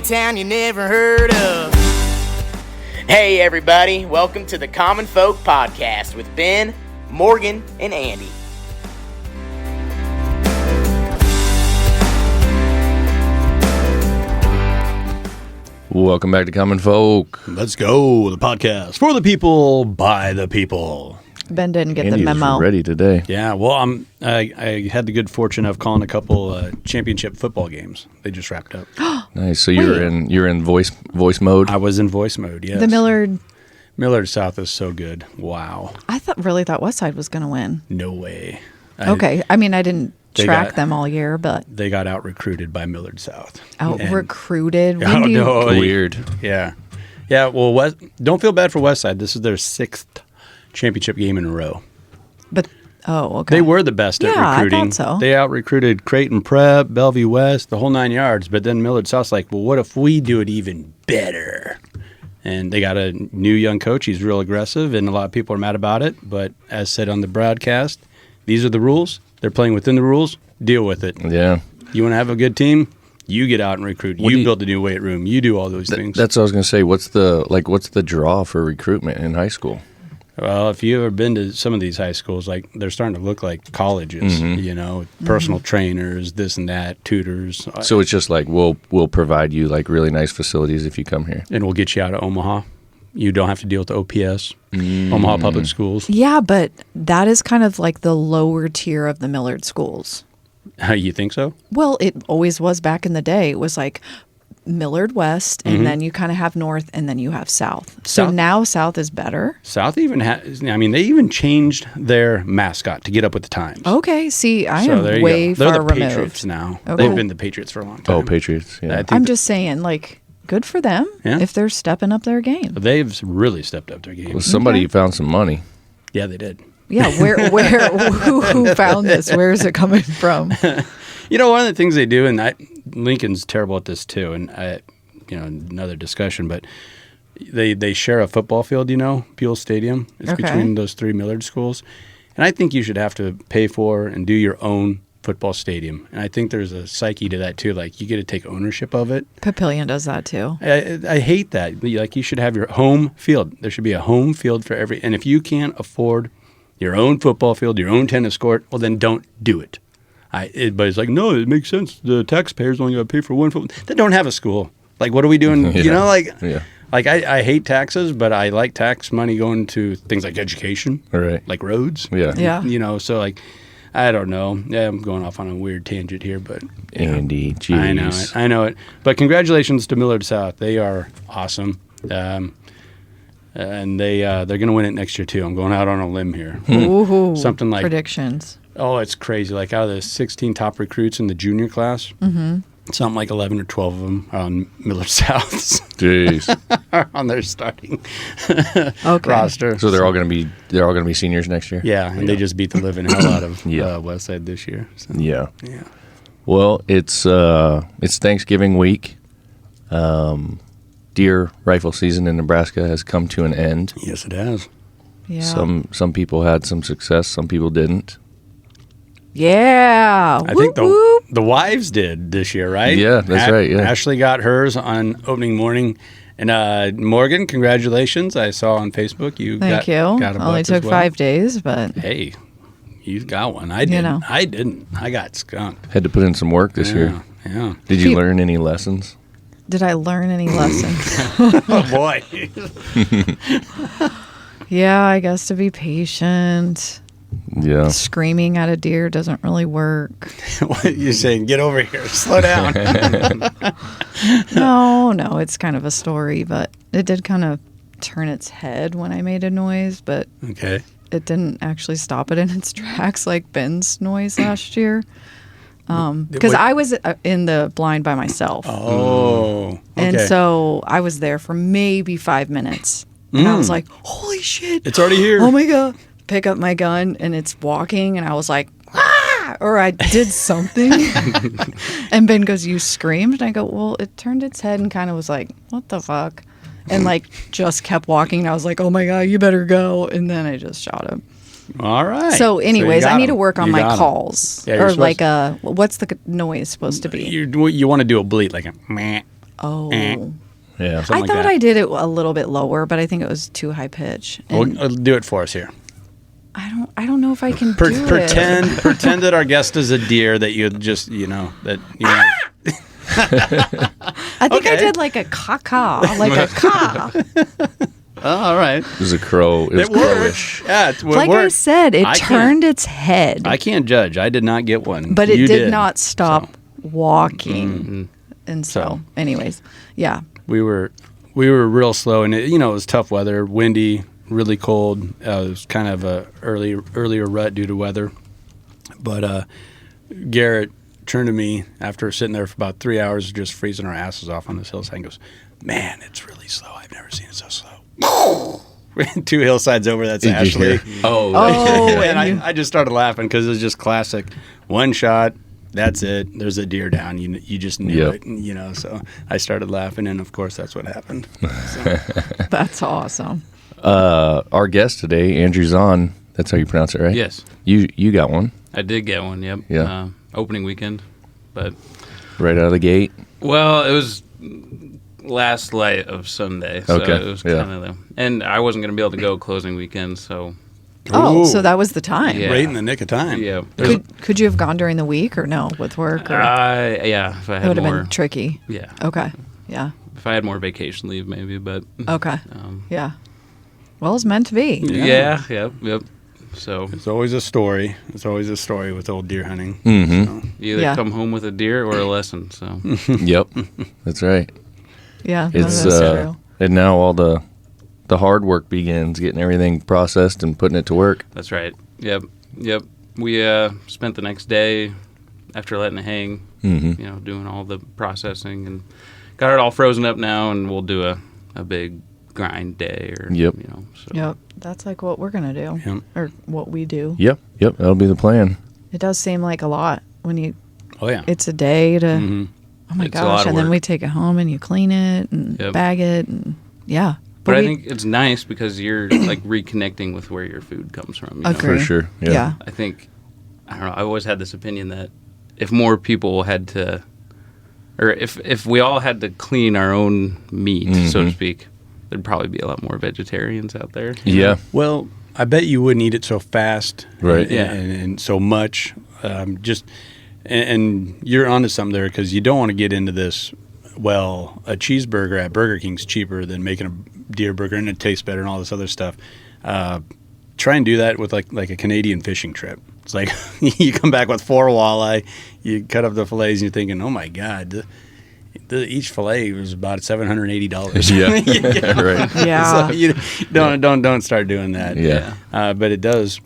town you never heard of. Hey everybody, welcome to the Common Folk Podcast with Ben, Morgan, and Andy. Welcome back to Common Folk. Let's go. The podcast for the people, by the people. Ben didn't get Andy's the memo. ready today. Yeah, well, I had the good fortune of calling a couple championship football games. They just wrapped up. Nice. So you're in voice mode. I was in voice mode. Yes. The Millard South is so good. Wow. I really thought Westside was going to win. No way. Okay. I mean, I didn't track them all year, but they got out recruited by Millard South. out recruited. Oh, no. Weird. Yeah. Yeah. Well, don't feel bad for Westside. This is their 6th championship game in a row. But okay. They were the best at recruiting. I thought so. They out-recruited Creighton Prep, Bellevue West, the whole 9 yards. But then Millard South's like, well, what if we do it even better? And they got a new young coach. He's real aggressive, and a lot of people are mad about it. But as said on the broadcast, these are the rules. They're playing within the rules. Deal with it. Yeah. You want to have a good team? You get out and recruit. You build a new weight room. You do all those things. That's what I was going to say. What's the draw for recruitment in high school? Well, if you've ever been to some of these high schools, like they're starting to look like colleges, personal trainers, this and that, tutors. So it's just like we'll provide you like really nice facilities if you come here. And we'll get you out of Omaha. You don't have to deal with the OPS, Omaha Public Schools. Yeah, but that is kind of like the lower tier of the Millard schools. You think so? Well, it always was back in the day. It was like Millard West, and then you kind of have North, and then you have South. So now South is better. South even they even changed their mascot to get up with the times. Okay, see, I So there am you way go. They're far the removed. Patriots now. Okay. They've been the Patriots for a long time. Oh, Patriots. Yeah. I'm just saying, like, good for them if they're stepping up their game. They've really stepped up their game. Well, somebody found some money. Yeah, they did. Yeah, who found this? Where is it coming from? One of the things they do, and Lincoln's terrible at this too, and another discussion, but they share a football field, Buell Stadium. It's between those 3 Millard schools. And I think you should have to pay for and do your own football stadium. And I think there's a psyche to that too. Like, you get to take ownership of it. Papillion does that too. I hate that. Like, you should have your home field. There should be a home field for every. And if you can't afford your own football field, your own tennis court, well, then don't do it. Everybody's like, no, it makes sense. The taxpayers only got to pay for one football. They don't have a school. Like, what are we doing? Like I hate taxes, but I like tax money going to things like education, right? Like roads. Yeah. So like, I don't know. Yeah, I'm going off on a weird tangent here, but Andy, geez. I know it. But congratulations to Millard South. They are awesome. And they're going to win it next year too. I'm going out on a limb here. Ooh, something like predictions. Oh, it's crazy. Like, out of the 16 top recruits in the junior class, something like 11 or 12 of them are on Millard South's. Jeez. On their starting roster. So they're all going to be seniors next year. Yeah, and they just beat the living hell out of Westside this year. So. Yeah. Well, it's Thanksgiving week. Deer rifle season in Nebraska has come to an end. Yes, it has. Yeah. Some people had some success. Some people didn't. Yeah. I think the wives did this year, right? Yeah, that's right. Yeah. Ashley got hers on opening morning. And Morgan, congratulations. I saw on Facebook you got a buck Only took 5 days, but hey, you got one. I didn't. I didn't. I got skunked. Had to put in some work this year. Yeah. Did you learn any lessons? Did I learn any lessons? Oh boy. Yeah, I guess to be patient. Yeah. Screaming at a deer doesn't really work. What you're saying? Get over here. Slow down. No, it's kind of a story, but it did kind of turn its head when I made a noise, but okay. It didn't actually stop it in its tracks like Ben's noise last year. Because I was in the blind by myself. Oh. Okay. And so I was there for maybe 5 minutes. And I was like, holy shit. It's already here. Oh my God. Pick up my gun and it's walking and I was like, ah! Or I did something. And Ben goes, you screamed? And I go, well, it turned its head and kind of was like, what the fuck? And like just kept walking. And I was like, oh my God, you better go. And then I just shot him. All right. So anyways, I need to work on my got calls. Yeah, or like what's the noise supposed to be? You want to do a bleat, like a meh. Oh. Yeah. I Something like thought that. I did it a little bit lower, but I think it was too high pitch. And Well, do it for us here. I don't know if I can do it. Pretend that our guest is a deer that you just, that, I think I Okay. did like a caw, like a caw. Oh, all right. It was a crow. It was crowish. Yeah, it Like I worked. said, it I turned its head, I can't judge. I did not get one. but it You did not stop walking. Mm-hmm. And so, anyways, yeah. We were real slow, and it was tough weather, windy, really cold. It was kind of a earlier rut due to weather. But Garrett turned to me after sitting there for about 3 hours, just freezing our asses off on this hillside, and goes, "Man, it's really slow. I've never seen it so slow." 2 hillsides over, that's Did you Ashley. hear? Oh, Oh, And and I just started laughing because it was just classic. One shot, that's it. There's a deer down. You just knew Yep. it. And, so I started laughing, and of course that's what happened. So, that's awesome. our guest today, Andrew Zahn. That's how you pronounce it, right? Yes, You got one I did get one. Yep. Yeah. Opening weekend, but right out of the gate. well, it was last light of Sunday, so Okay, it was yeah. kind of and I wasn't going to be able to go closing weekend, so Oh, Ooh. so that was the time. Yeah. right in the nick of time. yeah. Could you have gone during the week or no with work? Or Yeah, if I it had would have more, been tricky. yeah, Okay. Yeah. if I had more vacation leave, maybe, but Okay. um, Yeah. Well, it's meant to be. yep. So It's always a story. It's always a story with old deer hunting. Mm-hmm. So, you either Yeah. come home with a deer or a lesson. So Yep. That's right. Yeah. No, It's that's true. and now all the hard work begins, getting everything processed and putting it to work. that's right. Yep. We spent the next day after letting it hang, Mm-hmm. doing all the processing and got it all frozen up now, and we'll do a big grind day or Yep. So Yep. That's like what we're going to do Yep. or what we do. Yep. That'll be the plan. It does seem like a lot when oh yeah. it's a day to, Mhm. oh my It's a lot gosh. of And then work. we take it home and you clean it and Yep. bag it. And yeah. But I we- think it's nice because you're like reconnecting with where your food comes from. you know? Agree. For sure. Yeah. Yeah. I think I don't know. I always had this opinion that if more people had to, or if we all had to clean our own meat, so to speak, there'd probably be a lot more vegetarians out there. Yeah. Well, I bet you wouldn't eat it so fast, Right. And so much. And you're onto something there because you don't want to get into this. Well, a cheeseburger at Burger King's cheaper than making a deer burger, and it tastes better, and all this other stuff. Try and do that with like a Canadian fishing trip. It's like you come back with 4 walleye, you cut up the fillets, and you're thinking, oh my god. Each fillet was about $780. Yeah. Right. Yeah. So you don't start doing that. Yeah. But it does.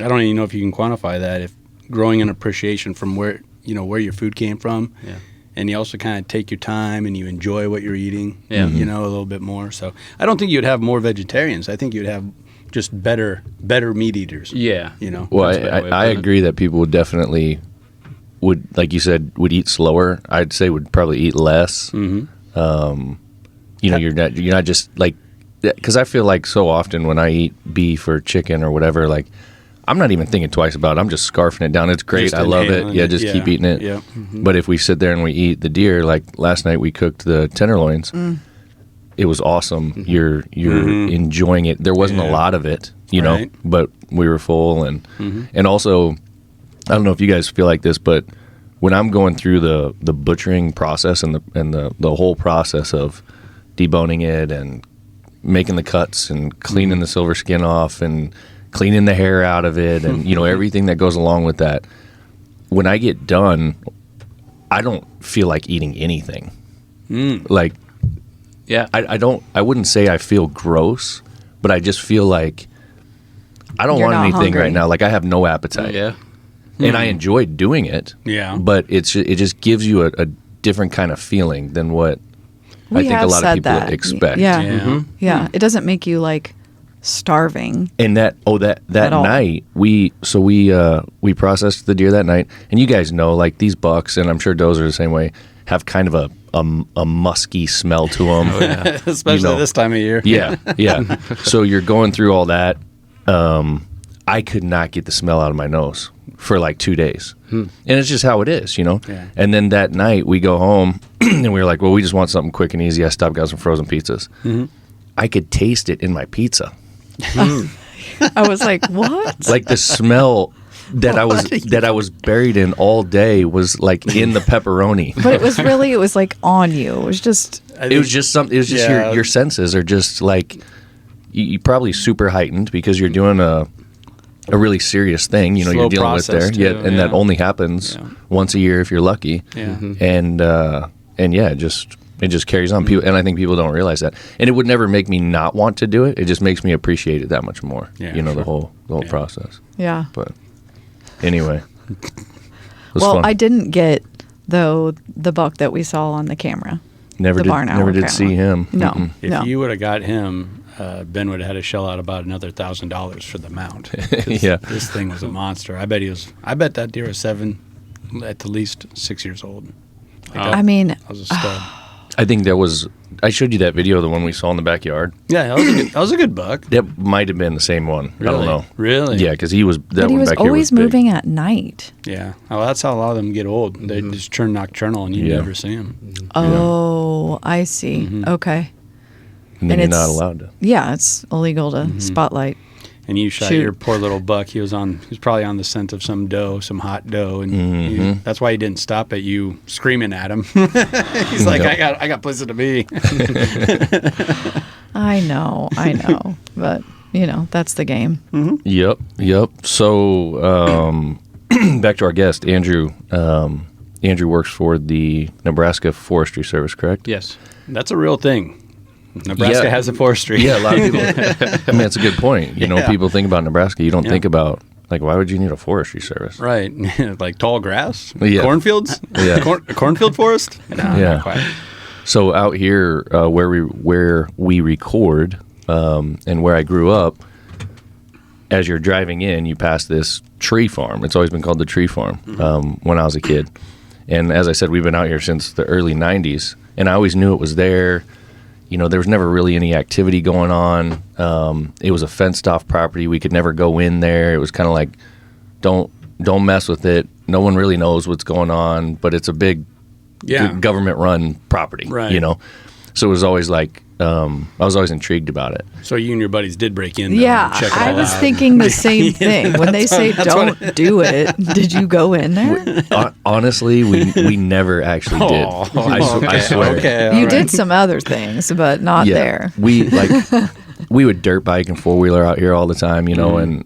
I don't even know if you can quantify that. If growing an appreciation from where your food came from, Yeah. and you also kind of take your time and you enjoy what you're eating. Yeah. A little bit more. So I don't think you'd have more vegetarians. I think you'd have just better meat eaters. Yeah. Well, That's a better way of I putting it. agree that people would definitely like you said, would eat slower. I'd say would probably eat less. Mm-hmm. You're not just like, because I feel like so often when I eat beef or chicken or whatever, like I'm not even thinking twice about it. I'm just scarfing it down. It's great. Just I love it. inhaling Yeah, it. just Yeah. keep eating it. Yeah. But if we sit there and we eat the deer, like last night we cooked the tenderloins. It was awesome. You're enjoying it. There wasn't a Yeah. lot of it, Right. but we were full and also I don't know if you guys feel like this, but when I'm going through the butchering process and the whole process of deboning it and making the cuts and cleaning the silver skin off and cleaning the hair out of it and everything that goes along with that, when I get done, I don't feel like eating anything. Like Yeah. I wouldn't say I feel gross, but I just feel like I don't You're want not anything hungry. right now. Like I have no appetite. Yeah. And I enjoy doing it. Yeah. But it just gives you a different kind of feeling than what I We think a have lot of said people that. expect. Yeah. Yeah. Yeah. It doesn't make you like starving. And that At all. night we processed the deer that night, and you guys know like these bucks, and I'm sure does are the same way, have kind of a musky smell to them. Especially You know. this time of year. Yeah, yeah. So you're going through all that. I could not get the smell out of my nose for like 2 days. And it's just how it is, you know? Yeah. And then that night we go home and we were like, well, we just want something quick and easy. I stopped, got some frozen pizzas. I could taste it in my pizza. I was like, what? Like the smell that I was buried in all day was like in the pepperoni. But it was like on you. It was just Your senses are just like you probably super heightened because you're doing a really serious thing, you know, Slow you're dealing with there. process, Yeah, too, and that yeah. only happens once a year if you're lucky. Yeah. And yeah, it just carries on. People, and I think people don't realize that. And it would never make me not want to do it. It just makes me appreciate it that much more. Yeah, you know, sure. the whole process. yeah. But anyway, it was Well, fun. I didn't get though the buck that we saw on the camera. never the barn owl did camera. see him. No. Mm-mm. If No. you would have got him, Ben would have had to shell out about another $1,000 for the mount. Yeah. This thing was a monster. I bet that deer was 7, at the least 6 years old. I mean, That was a stud. I think I showed you that video, the one we saw in the backyard. Yeah, that was a good buck. That might have been the same one. I don't know. Really? Yeah, because he was that but he one was back here always was big. moving at night. Yeah. Well, that's how a lot of them get old. They just turn nocturnal and you Yeah. never see them. Oh, I see. Okay. And then and you're not it's- allowed to. Yeah, it's illegal to spotlight. And you shot Shoot. your poor little buck. He was probably on the scent of some doe, some hot doe, and that's why he didn't stop at you screaming at him. He's like, Yep. I got places to be. I know, but you know that's the game. Yep. So back to our guest, Andrew. Andrew works for the Nebraska Forestry Service, correct? Yes. That's a real thing. Nebraska Yeah. has a forestry. Yeah, a lot of people. I mean, that's a good point. You know, Yeah. people think about Nebraska. You don't Yeah. think about, like, why would you need a forestry service? Right. Like tall grass? Yeah. Cornfields? Yeah. Cornfield forest? No, Yeah. not quite. So out here, where we record, and where I grew up, as you're driving in, you pass this tree farm. It's always been called the tree farm when I was a kid. And as I said, we've been out here since the early 90s, and I always knew it was there. You know, there was never really any activity going on. It was a fenced-off property. We could never go in there. It was kind of like, don't mess with it. No one really knows what's going on, but it's a big government-run property, Right. you know? So it was always like, I was always intrigued about it. So you and your buddies did break in. Though, Yeah, and check it I all was out. thinking the same thing. When they say don't do it, did you go in there? Honestly, we never actually did. Oh, I swear. Okay, all You right. did some other things, but not there. We we would dirt bike and four wheeler out here all the time, you know, and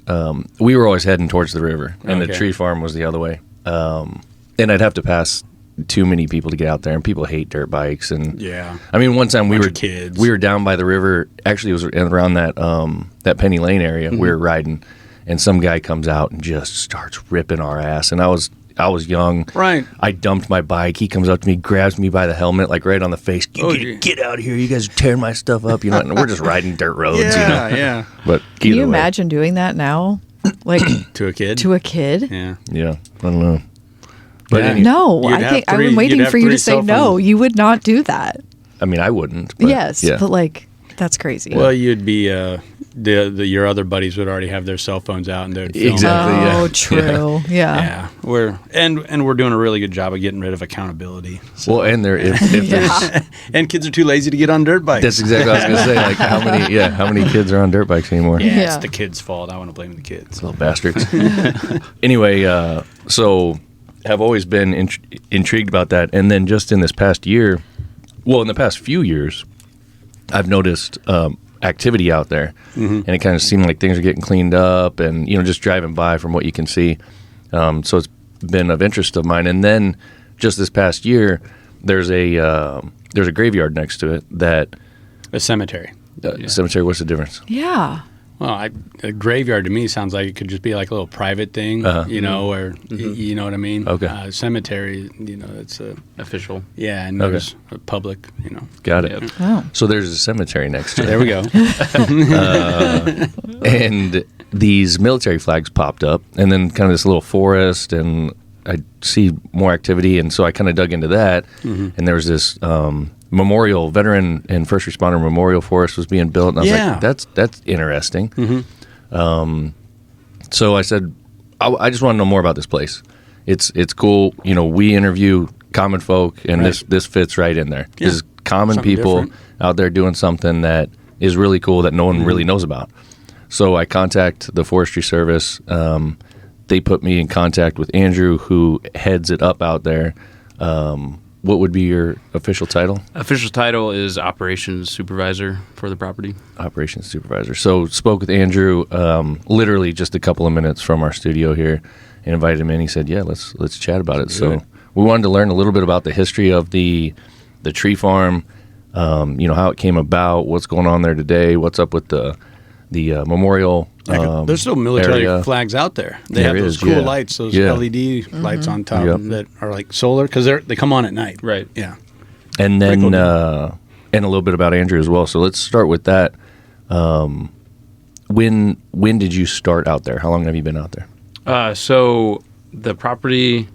we were always heading towards the river, and the Okay. tree farm was the other way. And I'd have to pass too many people to get out there, and people hate dirt bikes. And Yeah. I mean, one time we Bunch were of kids. we were down by the river. Actually, it was around that Penny Lane area. We were riding, and some guy comes out and just starts ripping our ass. And I was young. Right. I dumped my bike. He comes up to me, grabs me by the helmet, like right on the face. Get out of here! You guys are tearing my stuff up. You know, and we're just riding dirt roads. Yeah, you know. yeah. But Can you either way, imagine doing that now? Like To a kid? to a kid? Yeah. Yeah, I don't know. But Yeah. anyway, No, You'd I have think I'm three- waiting you'd have for you to three say cell no. phones. You would not do that. I mean, I wouldn't. But, Yes, yeah. but like that's crazy. Well, you'd be your other buddies would already have their cell phones out and they'd film. Exactly. oh, yeah. true. Yeah. Yeah, we're doing a really good job of getting rid of accountability. So. Well, and there if there's And kids are too lazy to get on dirt bikes. that's exactly what I was gonna say. Like how many kids are on dirt bikes anymore? yeah, Yeah. it's the kids' fault. I want to blame the kids. Little bastards. Anyway, so have always been intrigued about that, and then just in this past year, well, in the past few years, I've noticed activity out there, and it kind of seemed like things are getting cleaned up, and you know, just driving by from what you can see. So it's been of interest of mine, and then just this past year, there's a graveyard next to it that A cemetery. cemetery. What's the difference? Yeah. Well, a graveyard to me sounds like it could just be like a little private thing, you know, or you know what I mean. Okay. Cemetery, you know, it's a Official. and Okay. there's a public, you know. Got it. Yep. Oh. So there's a cemetery next to it. There we go. And these military flags popped up, and then kind of this little forest, and I see more activity, and so I kind of dug into that, and there was this memorial, veteran and first responder memorial forest was being built, and I was Yeah. like, that's interesting. So I said, I just want to know more about this place. It's cool. You know, we interview common folk, and this fits right in there. Yeah. This is common Something people different. out there doing something that is really cool that no one really knows about. So I contact the Forestry Service. They put me in contact with Andrew, who heads it up out there. What would be your official title? Official title is Operations Supervisor for the property. Operations Supervisor. So spoke with Andrew literally just a couple of minutes from our studio here and invited him in. He said, yeah, let's chat about it. So we wanted to learn a little bit about the history of the tree farm, you know, how it came about, what's going on there today, what's up with the memorial. There's still military area. flags out there. They There have those is, cool yeah. lights, those Yeah. LED lights on top Yep. that are like solar because they come on at night. Right. Yeah. And Pretty then, cool. and a little bit about Andrew as well. So let's start with that. When did you start out there? How long have you been out there? So the property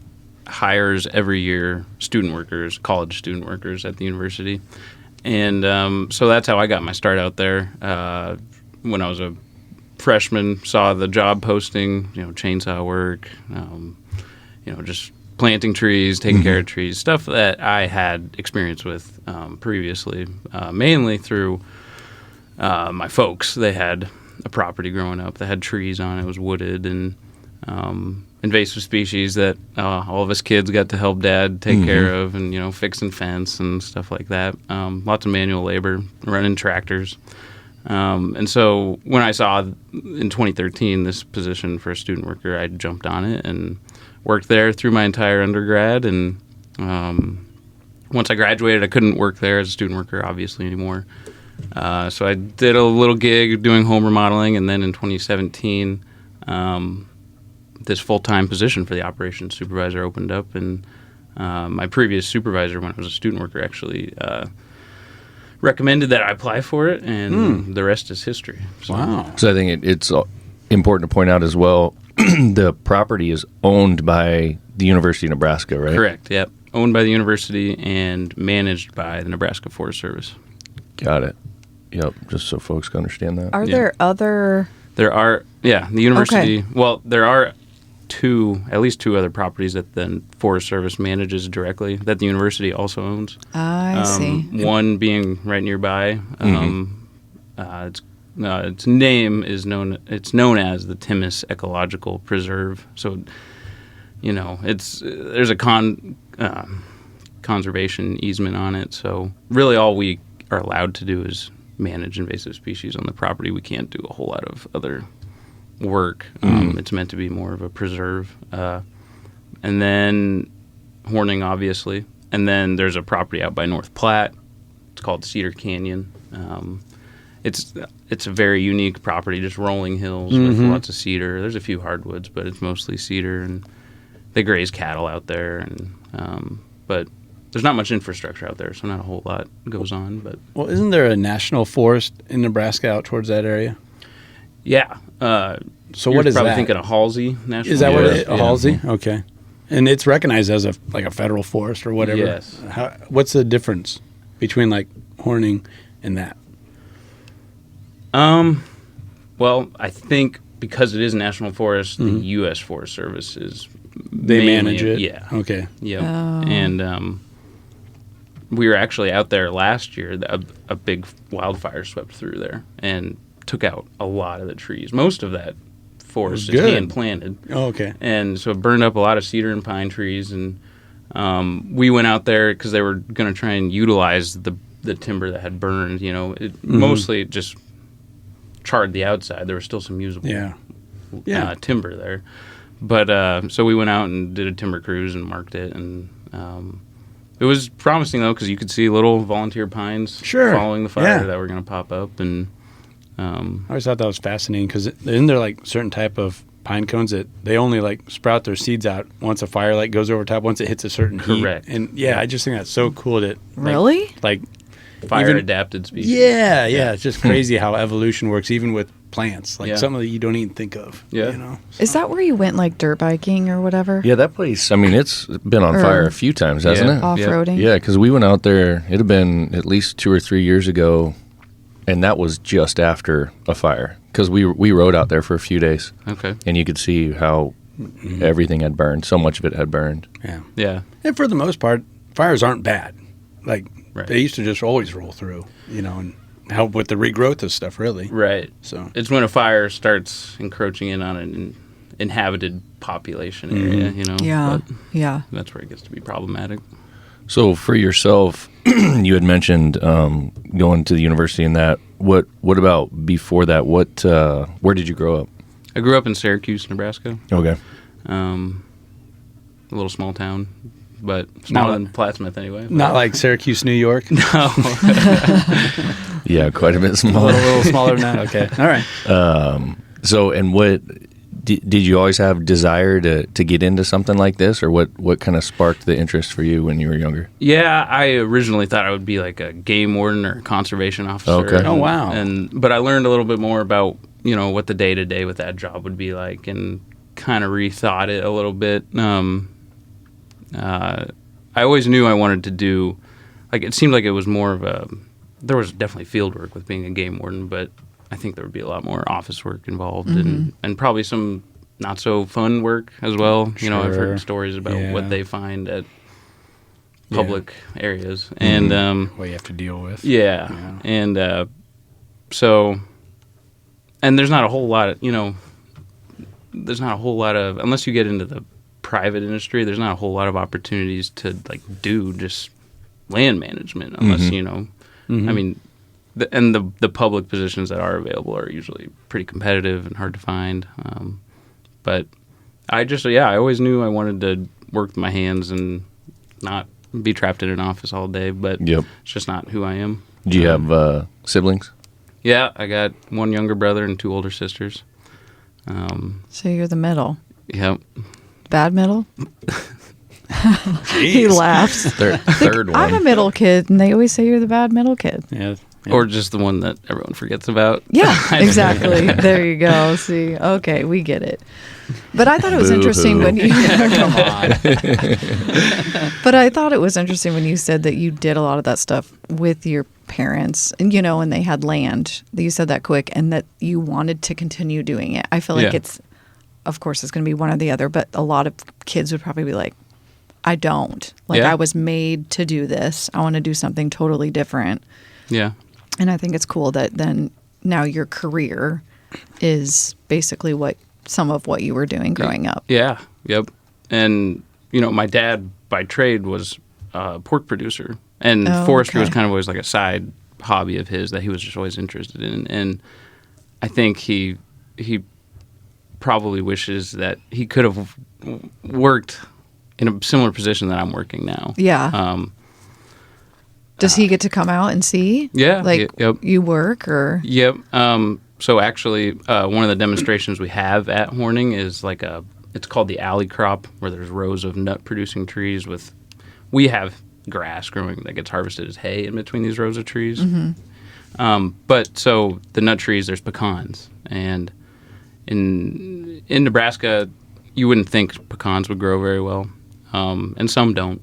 hires every year student workers, college student workers at the university. And so that's how I got my start out there. When I was a freshman, saw the job posting, you know, chainsaw work, you know, just planting trees, taking care of trees, stuff that I had experience with previously, mainly through my folks. They had a property growing up that had trees on it. It was wooded and invasive species that all of us kids got to help Dad take care of, and, you know, fixing fence and stuff like that. Lots of manual labor, running tractors. And so when I saw in 2013 this position for a student worker, I jumped on it and worked there through my entire undergrad. And once I graduated, I couldn't work there as a student worker, obviously, anymore. So I did a little gig doing home remodeling, and then in 2017, this full-time position for the operations supervisor opened up, and my previous supervisor, when I was a student worker, actually recommended that I apply for it, and the rest is history. So, Wow. So I think it's important to point out as well, the property is owned by the University of Nebraska, right? Correct, yep. Owned by the university and managed by the Nebraska Forest Service. Got it. Yep, just so folks can understand that. Are Yeah. there other? There are, the university, well, there are at least two other properties that the Forest Service manages directly that the university also owns. I see. One being right nearby. Its name is known. It's known as the Timis Ecological Preserve. So, you know, there's a conservation easement on it. So really, all we are allowed to do is manage invasive species on the property. We can't do a whole lot of other work. It's meant to be more of a preserve. And then Horning, obviously. And then there's a property out by North Platte. It's called Cedar Canyon. It's a very unique property, just rolling hills with lots of cedar. There's a few hardwoods, but it's mostly cedar, and they graze cattle out there. And but there's not much infrastructure out there, so not a whole lot goes on. But Well, isn't there a national forest in Nebraska out towards that area? yeah. So You're what is probably that? thinking of Halsey National Is that what Forest. it is? Halsey? Okay. And it's recognized as a federal forest or whatever. Yes. What's the difference between like Horning and that? Well, I think because it is a national forest, the U.S. Forest Service is They manage it? Yeah. Okay. Yep. Oh. And we were actually out there last year. A big wildfire swept through there and took out a lot of the trees. Most of that forest is Good. hand planted. Oh, okay. And so it burned up a lot of cedar and pine trees. And we went out there because they were going to try and utilize the timber that had burned. You know, mostly just charred the outside. There was still some usable timber there. But so we went out and did a timber cruise and marked it. And it was promising, though, because you could see little volunteer pines following the fire that were going to pop up. And I always thought that was fascinating because isn't there like certain type of pine cones that they only like sprout their seeds out once a fire like goes over top, once it hits a certain heat. Correct. And I just think that's so cool that Really? like fire adapted species. yeah, it's just crazy how evolution works even with plants, like Yeah. something that you don't even think of. Yeah. You know? Is that where you went like dirt biking or whatever? Yeah, that place, I mean, it's been on Or- fire a few times, hasn't Yeah. it? Off-roading? Yeah, because we went out there, it had been at least 2 or 3 years ago, and that was just after a fire. because we rode out there for a few days, Okay. and you could see how everything had burned. So much of it had burned. Yeah. Yeah. And for the most part, fires aren't bad. Like, Right. they used to just always roll through, and help with the regrowth of stuff, really. Right. So It's when a fire starts encroaching in on an inhabited population area, Yeah. But Yeah. that's where it gets to be problematic. So for yourself, you had mentioned going to the university and that. What about before that? Where did you grow up? I grew up in Syracuse, Nebraska. Okay. A little small town, but smaller than Plattsmouth anyway. not like Syracuse, New York. Yeah, quite a bit A smaller. little smaller than that. Okay. All right. So, and what did you always have desire to get into something like this, or what kind of sparked the interest for you when you were younger? Yeah, I originally thought I would be like a game warden or a conservation officer. Okay. Oh, wow. But I learned a little bit more about what the day to day with that job would be like, and kind of rethought it a little bit. I always knew I wanted to do, like, it seemed like it was more of there was definitely field work with being a game warden, but I think there would be a lot more office work involved, and probably some not so fun work as well. I've Sure. heard stories about Yeah. what they find at public areas, and What you have to deal with. yeah, and so, and there's not a whole lot of unless you get into the private industry, there's not a whole lot of opportunities to like do just land management unless I mean, the public positions that are available are usually pretty competitive and hard to find. But I always knew I wanted to work with my hands and not be trapped in an office all day. But Yep. it's just not who I am. Do you have siblings? Yeah, I got one younger brother and 2 older sisters. So you're the middle. Yep. Bad middle? He laughs. Third one. I'm a middle kid, and they always say you're the bad middle kid. Yeah. Or just the one that everyone forgets about. Yeah, exactly. There you go. See, okay, we get it. But I thought it was interesting when you. Come on. But I thought it was interesting when you said that you did a lot of that stuff with your parents, and and they had land. That you said that quick, and that you wanted to continue doing it. I feel like Yeah. of course, it's going to be one or the other. But a lot of kids would probably be like, "I don't. Like, Yeah. I was made to do this. I want to do something totally different." Yeah. And I think it's cool that then now your career is basically some of what you were doing growing up. Yeah. Yep. And my dad by trade was a pork producer, and Oh, forestry was okay. kind of always like a side hobby of his that he was just always interested in. And I think he probably wishes that he could have worked in a similar position that I'm working now. Yeah. Does he get to come out and see? Yeah, Like yep. you work or? Yep. So actually, one of the demonstrations we have at Horning is like it's called the alley crop, where there's rows of nut-producing trees we have grass growing that gets harvested as hay in between these rows of trees. But so the nut trees, there's pecans, and in Nebraska, you wouldn't think pecans would grow very well, and some don't,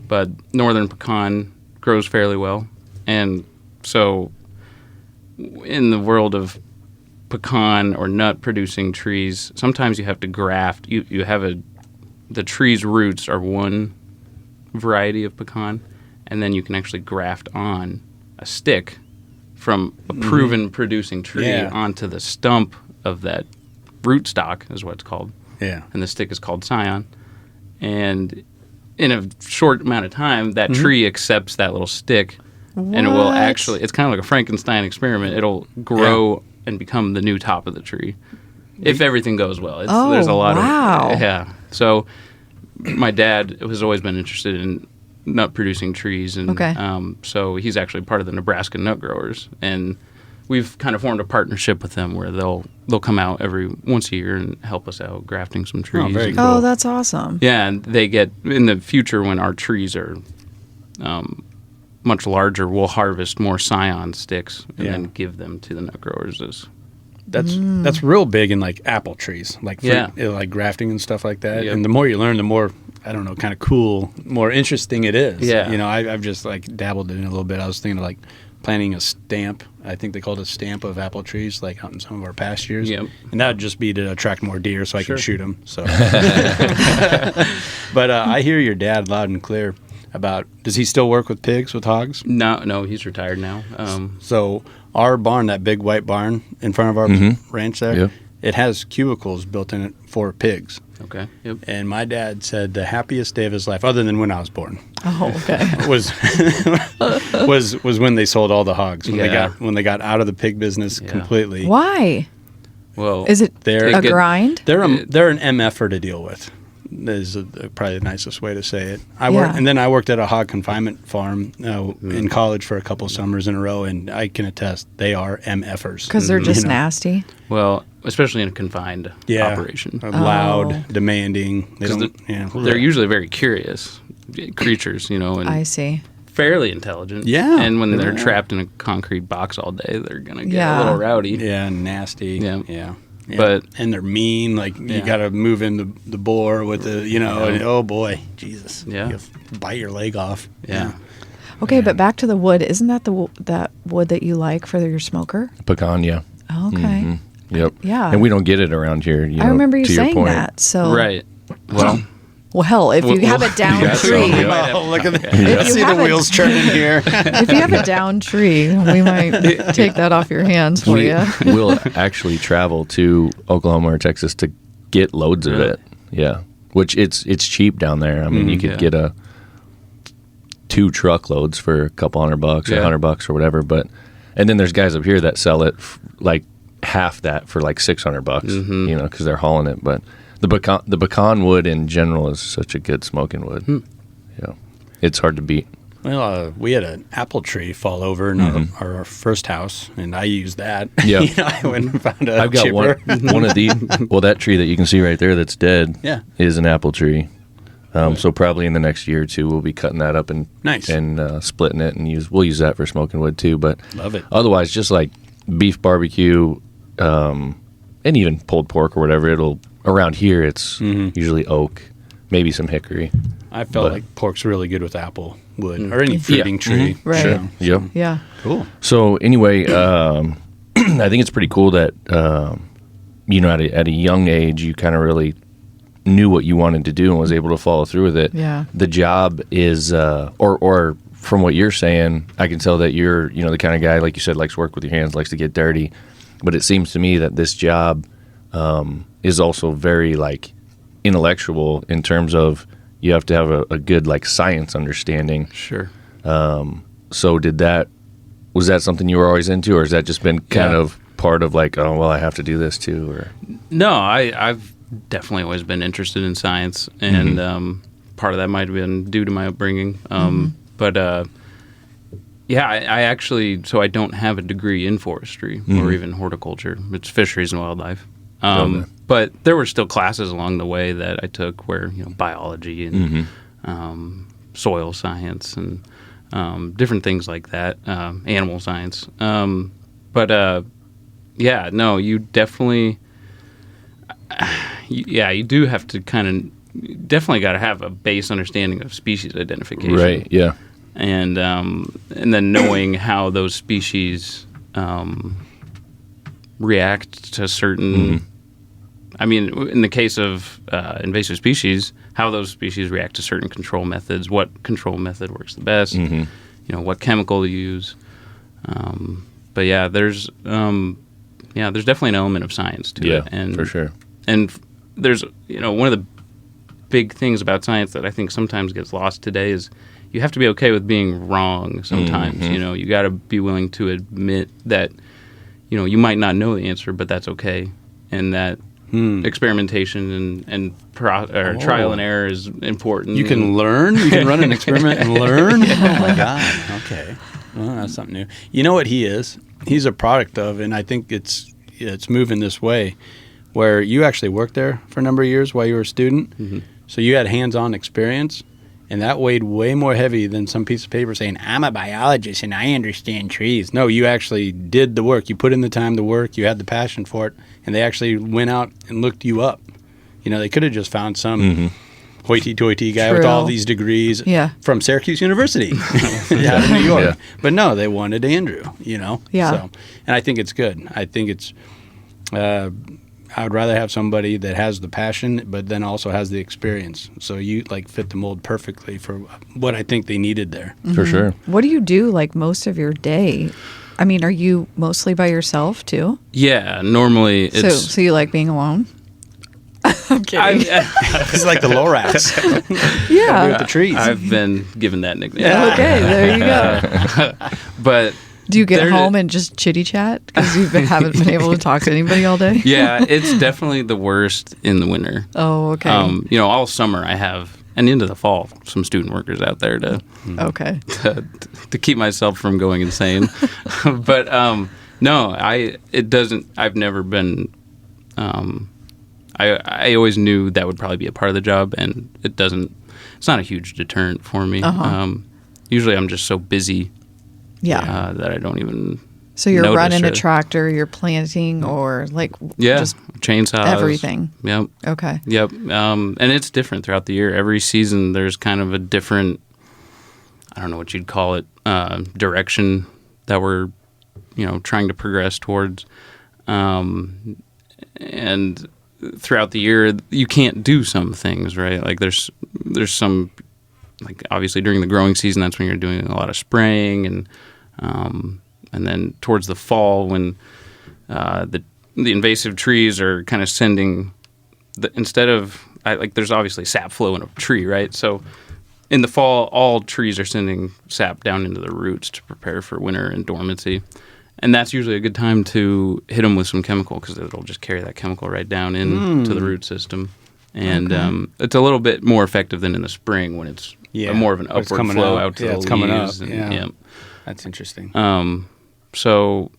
but northern pecan grows fairly well, and so in the world of pecan or nut producing trees, sometimes you have to graft. You have the tree's roots are one variety of pecan, and then you can actually graft on a stick from a proven producing tree onto the stump of that rootstock, is what it's called. Yeah. And the stick is called scion. And in a short amount of time, that tree accepts that little stick, and it will What? actually, it's kind of like a Frankenstein experiment. It'll grow and become the new top of the tree if everything goes well. Oh, there's a lot wow. of, yeah. So my dad has always been interested in nut producing trees, and Okay. so he's actually part of the Nebraska nut growers, and we've kind of formed a partnership with them where they'll come out every once a year and help us out grafting some trees. very And- cool. Oh, that's awesome. yeah, and they get, in the future when our trees are much larger, we'll harvest more scion sticks and Yeah. then give them to the nut growers. That's real big in like apple trees, like fruit, Yeah. like grafting and stuff like that. Yep. And the more you learn, the more kind of cool, more interesting it is. Yeah. I've just like dabbled in it a little bit. I was thinking of like planting a stamp. I think they called it a stamp of apple trees, like out in some of our pastures. Yep. And that would just be to attract more deer so I Sure. can shoot them. So, but I hear your dad loud and clear about. Does he still work with pigs, with hogs? No, he's retired now. So our barn, that big white barn in front of our ranch there, Yep. it has cubicles built in it for pigs. Okay. Yep. And my dad said the happiest day of his life, other than when I was born, Oh, okay. was was when they sold all the hogs. Yeah. When they got out of the pig business Yeah. completely. Why? Well, Is it They're- a Take it- grind? They're an MFer to deal with. Is probably the nicest way to say it. Yeah. And then I worked at a hog confinement farm in college for a couple summers in a row, and I can attest they are MFers. Because they're just You know? nasty. well, especially in a confined operation. Loud, demanding. They 'Cause don't. They're usually very curious creatures, and I see. fairly intelligent. Yeah. And when they're Yeah. trapped in a concrete box all day, they're gonna get Yeah. a little rowdy. Yeah, nasty. Yeah. Yeah. But- and they're mean. Like you Yeah. got to move in the bore with the and, oh boy, Jesus. Yeah. You'll bite your leg off. Yeah. Okay, but back to the wood. Isn't that that wood that you like for your smoker? Pecan, yeah. Okay. Yep. Yeah. And we don't get it around here. You I know, remember you to your saying point. that. So Right. Well, Well, if you have a down got tree, some, yeah. might have- Oh, look at that! If you See the have a- wheels turning here. if you have a down tree, we might take that off your hands for you. We'll actually travel to Oklahoma or Texas to get loads of Really? it. Yeah. Which it's cheap down there. I mean, you could Yeah. get 2 truckloads for a couple $100 or Yeah. $100 or whatever. And then there's guys up here that sell it like half that for like $600, you know, because they're hauling it. But the pecan wood in general is such a good smoking wood. Yeah. It's hard to beat. Well, we had an apple tree fall over in our first house, and I used that. Yeah. You know, I went and found a I've got chipper. one of these. Well, that tree that you can see right there that's dead Yeah. is an apple tree. So probably in the next year or two, we'll be cutting that up and Nice. and splitting it, and we'll use that for smoking wood too. But Love it. otherwise, just like beef barbecue, and even pulled pork or whatever, around here it's usually oak, maybe some hickory. I felt But- like pork's really good with apple wood or any fruiting tree. Right. So, Yep. Yeah. cool. So anyway, I think it's pretty cool that you know at a young age you kind of really knew what you wanted to do and was able to follow through with it. Yeah. The job is, or from what you're saying, I can tell that you're the kind of guy, like you said, likes to work with your hands, likes to get dirty. But it seems to me that this job is also very like intellectual in terms of you have to have a good like science understanding. sure. So was that something you were always into, or has that just been kind Yeah. of part of like, oh, well, I have to do this too? Or No, I've definitely always been interested in science, and part of that might have been due to my upbringing. But yeah, I actually, so I don't have a degree in forestry or even horticulture. It's fisheries and wildlife. Okay. But there were still classes along the way that I took where, biology and soil science and different things like that, animal science. Yeah, no, you definitely, you do have to definitely got to have a base understanding of species identification. right, yeah, And then knowing how those species react to certain. I mean, in the case of invasive species, how those species react to certain control methods, what control method works the best, what chemical to use. But yeah, there's definitely an element of science to yeah, it, and for sure. And there's one of the big things about science that I think sometimes gets lost today is you have to be okay with being wrong sometimes. You got to be willing to admit that you might not know the answer, but that's okay, and that experimentation and trial and error is important. You can learn. You can run an experiment and learn. Oh my God. Okay. Well, that's something new. You know what he is? He's a product of, and I think it's moving this way, where you actually worked there for a number of years while you were a student. So you had hands-on experience, and that weighed way more heavy than some piece of paper saying, I'm a biologist and I understand trees. No, you actually did the work. You put in the time to work. You had the passion for it, and they actually went out and looked you up. They could have just found some hoity-toity guy with True. all these degrees Yeah. from Syracuse University out of New York. Yeah. But no, they wanted Andrew, Yeah. So, and I think it's good. I think it's, I would rather have somebody that has the passion, but then also has the experience. So you like fit the mold perfectly for what I think they needed there. For sure. What do you do like most of your day? I mean, are you mostly by yourself too? Yeah, normally it's. So you like being alone? I'm kidding. It's like the Lorax yeah. with the trees. I've been given that nickname. Okay, there you go. But Do you get there- home and just chitty chat because haven't been able to talk to anybody all day? yeah, it's definitely the worst in the winter. Oh, okay. All summer I have, and into the fall, some student workers out there to Okay. to keep myself from going insane. But no, it doesn't. I've never been. I always knew that would probably be a part of the job, and it doesn't. It's not a huge deterrent for me. Usually, I'm just so busy Yeah. that I don't even. So you're notice running a it. tractor, you're planting, or like just chainsaws, everything. Yep. Okay. Yep. And it's different throughout the year. Every season, there's kind of a different, I don't know what you'd call it, direction that we're, trying to progress towards. And throughout the year, you can't do some things, right? Like there's some, like obviously during the growing season, that's when you're doing a lot of spraying, and then towards the fall when the invasive trees are kind of sending there's obviously sap flow in a tree, right? So in the fall, all trees are sending sap down into the roots to prepare for winter and dormancy. And that's usually a good time to hit them with some chemical because it'll just carry that chemical right down into the root system. And it's a little bit more effective than in the spring when it's more of an When it's upward coming flow out. out to Yeah, the it's leaves. coming up. And, Yeah. That's interesting. So,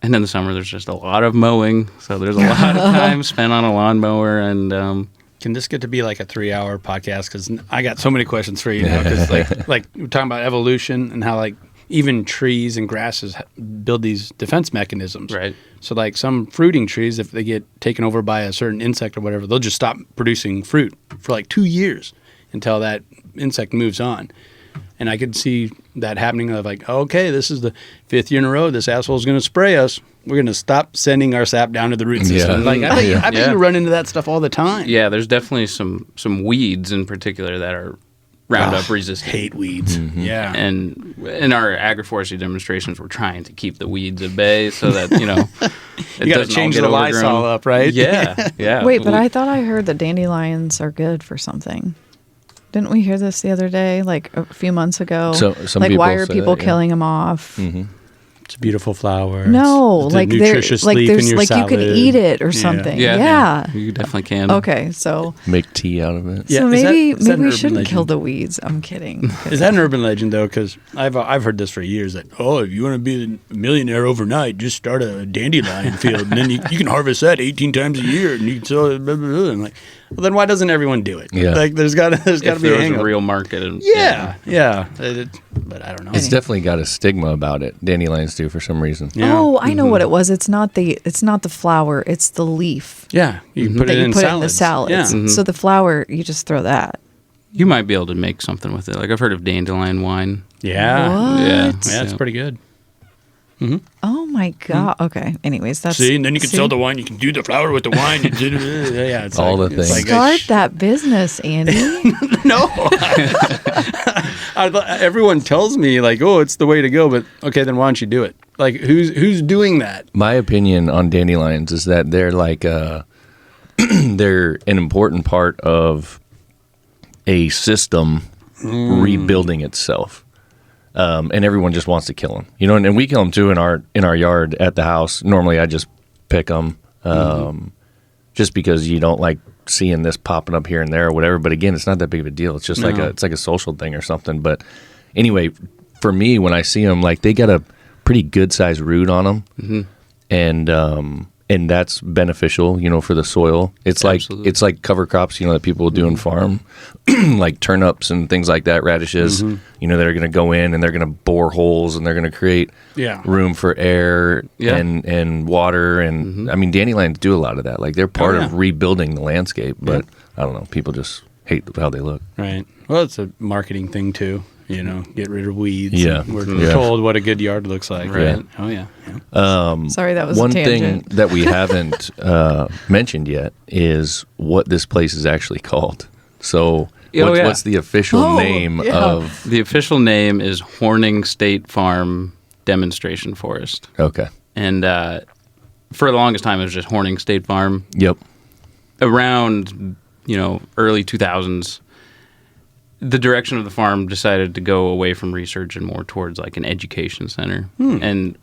and in the summer, there's just a lot of mowing. So there's a lot of time spent on a lawnmower. And Can this get to be like a 3-hour podcast? Because I got so many questions for you now. Because like we're talking about evolution and how like even trees and grasses build these defense mechanisms. Right. So like some fruiting trees, if they get taken over by a certain insect or whatever, they'll just stop producing fruit for like 2 years until that insect moves on. And I could see that happening of like, okay, this is the 5th year in a row. This asshole is going to spray us. We're going to stop sending our sap down to the root system. Yeah. Like I bet you run into that stuff all the time. yeah, there's definitely some weeds in particular that are Roundup resistant. Hate weeds. Yeah. And in our agroforestry demonstrations, we're trying to keep the weeds at bay so that, it You got to doesn't all change get the overgrown. Lysol up, right? Yeah, yeah. Wait, but I thought I heard that dandelions are good for something. Didn't we hear this the other day, like a few months ago? So- some like, why people are say people that, yeah. killing them off? It's a beautiful flower. No, It's a like they're nutritious like leaf in there's your like salad. you can eat it or something. Yeah. You definitely can. Okay, so Make tea out of it. Yeah, so is that- maybe is that an we urban shouldn't kill legend? the weeds. I'm kidding. Is that an urban legend though? Because I've heard this for years that if you want to be a millionaire overnight, just start a dandelion field, and then you can harvest that 18 times a year, and you can sell it. Blah, blah, blah. And like, well, then why doesn't everyone do it? Yeah. Like there's got to If be a there was hang a real market. And, Yeah. But I don't know. It's definitely got a stigma about it. Dandelions do for some reason. Yeah. Oh, I know what it was. It's not the flower. It's the leaf Yeah, you can put that it you in put salads. in the salads. Yeah. So the flower, you just throw that. You might be able to make something with it. Like I've heard of dandelion wine. Yeah. What? Yeah. Yeah, it's pretty good. Oh my god. Okay. Anyways, that's See, and then you can sell the wine. You can do the flour with the wine. Yeah, it's All like, the it's things. like Start that business, Andy. No. Everyone tells me like, oh, it's the way to go. But okay, then why don't you do it? Like, who's doing that? My opinion on dandelions is that they're like they're an important part of a system rebuilding itself. And everyone just wants to kill them, and we kill them too in our yard at the house. Normally I just pick them, just because you don't like seeing this popping up here and there or whatever. But again, it's not that big of a deal. It's just like a social thing or something. But anyway, for me, when I see them, like they got a pretty good sized root on them, and that's beneficial, for the soil. It's Absolutely. like cover crops, that people will do in farm, like turnips and things like that, radishes, that are going to go in and they're going to bore holes and they're going to create room for air and water. And I mean, dandelions do a lot of that. Like they're part of rebuilding the landscape, but I don't know. People just hate how they look. Right. Well, it's a marketing thing too. You know, get rid of weeds. Yeah. We're told what a good yard looks like. Right. Right. Oh yeah. Sorry, that was One a tangent. thing that we haven't mentioned yet is what this place is actually called. So, what's the official name of? The official name is Horning State Farm Demonstration Forest. Okay. And for the longest time, it was just Horning State Farm. Yep. Around, early 2000s, the direction of the farm decided to go away from research and more towards like an education center,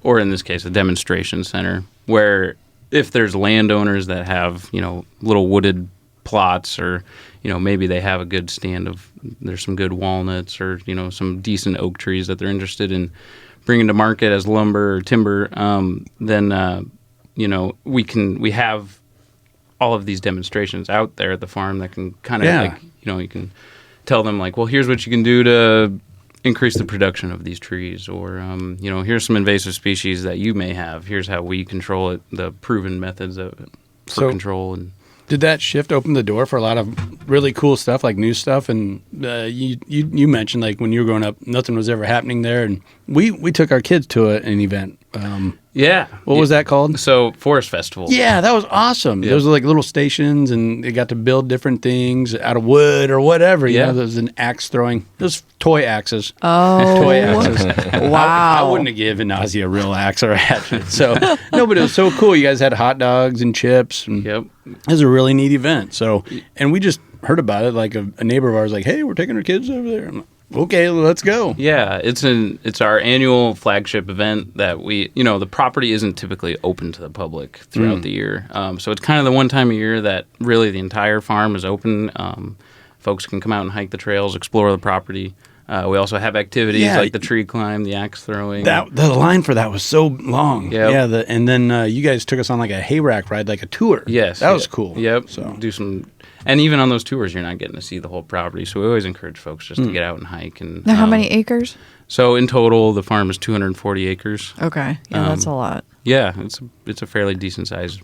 or in this case, a demonstration center, where if there's landowners that have, little wooded plots, or, maybe they have a good stand of, there's some good walnuts or, some decent oak trees that they're interested in bringing to market as lumber or timber, then, we have all of these demonstrations out there at the farm that can kind of you can tell them like, well, here's what you can do to increase the production of these trees, or here's some invasive species that you may have. Here's how we control it, the proven methods for control. And did that shift open the door for a lot of really cool stuff, like new stuff? And you mentioned like when you were growing up, nothing was ever happening there, and we took our kids to an event. What was that called? So Forest Festival. Yeah, that was awesome. Those were like little stations, and they got to build different things out of wood or whatever. You know, there was an axe throwing. Those toy axes. Oh, toy axes. Wow. I wouldn't have given Ozzy a real axe or a hatchet. So no, but it was so cool. You guys had hot dogs and chips. And It was a really neat event. So, and we just heard about it. Like a neighbor of ours, like, hey, we're taking our kids over there. I'm like, okay, let's go. Yeah, it's our annual flagship event that the property isn't typically open to the public throughout the year. So it's kind of the one time a year that really the entire farm is open. Folks can come out and hike the trails, explore the property. We also have activities like the tree climb, the axe throwing. The line for that was so long. Yep. Yeah, and then you guys took us on like a hayrack ride, like a tour. Yes. That was cool. Yep. So do some. And even on those tours, you're not getting to see the whole property. So we always encourage folks just to get out and hike. And Now, how many acres? So in total, the farm is 240 acres. Okay. Yeah, that's a lot. Yeah, it's a fairly decent size.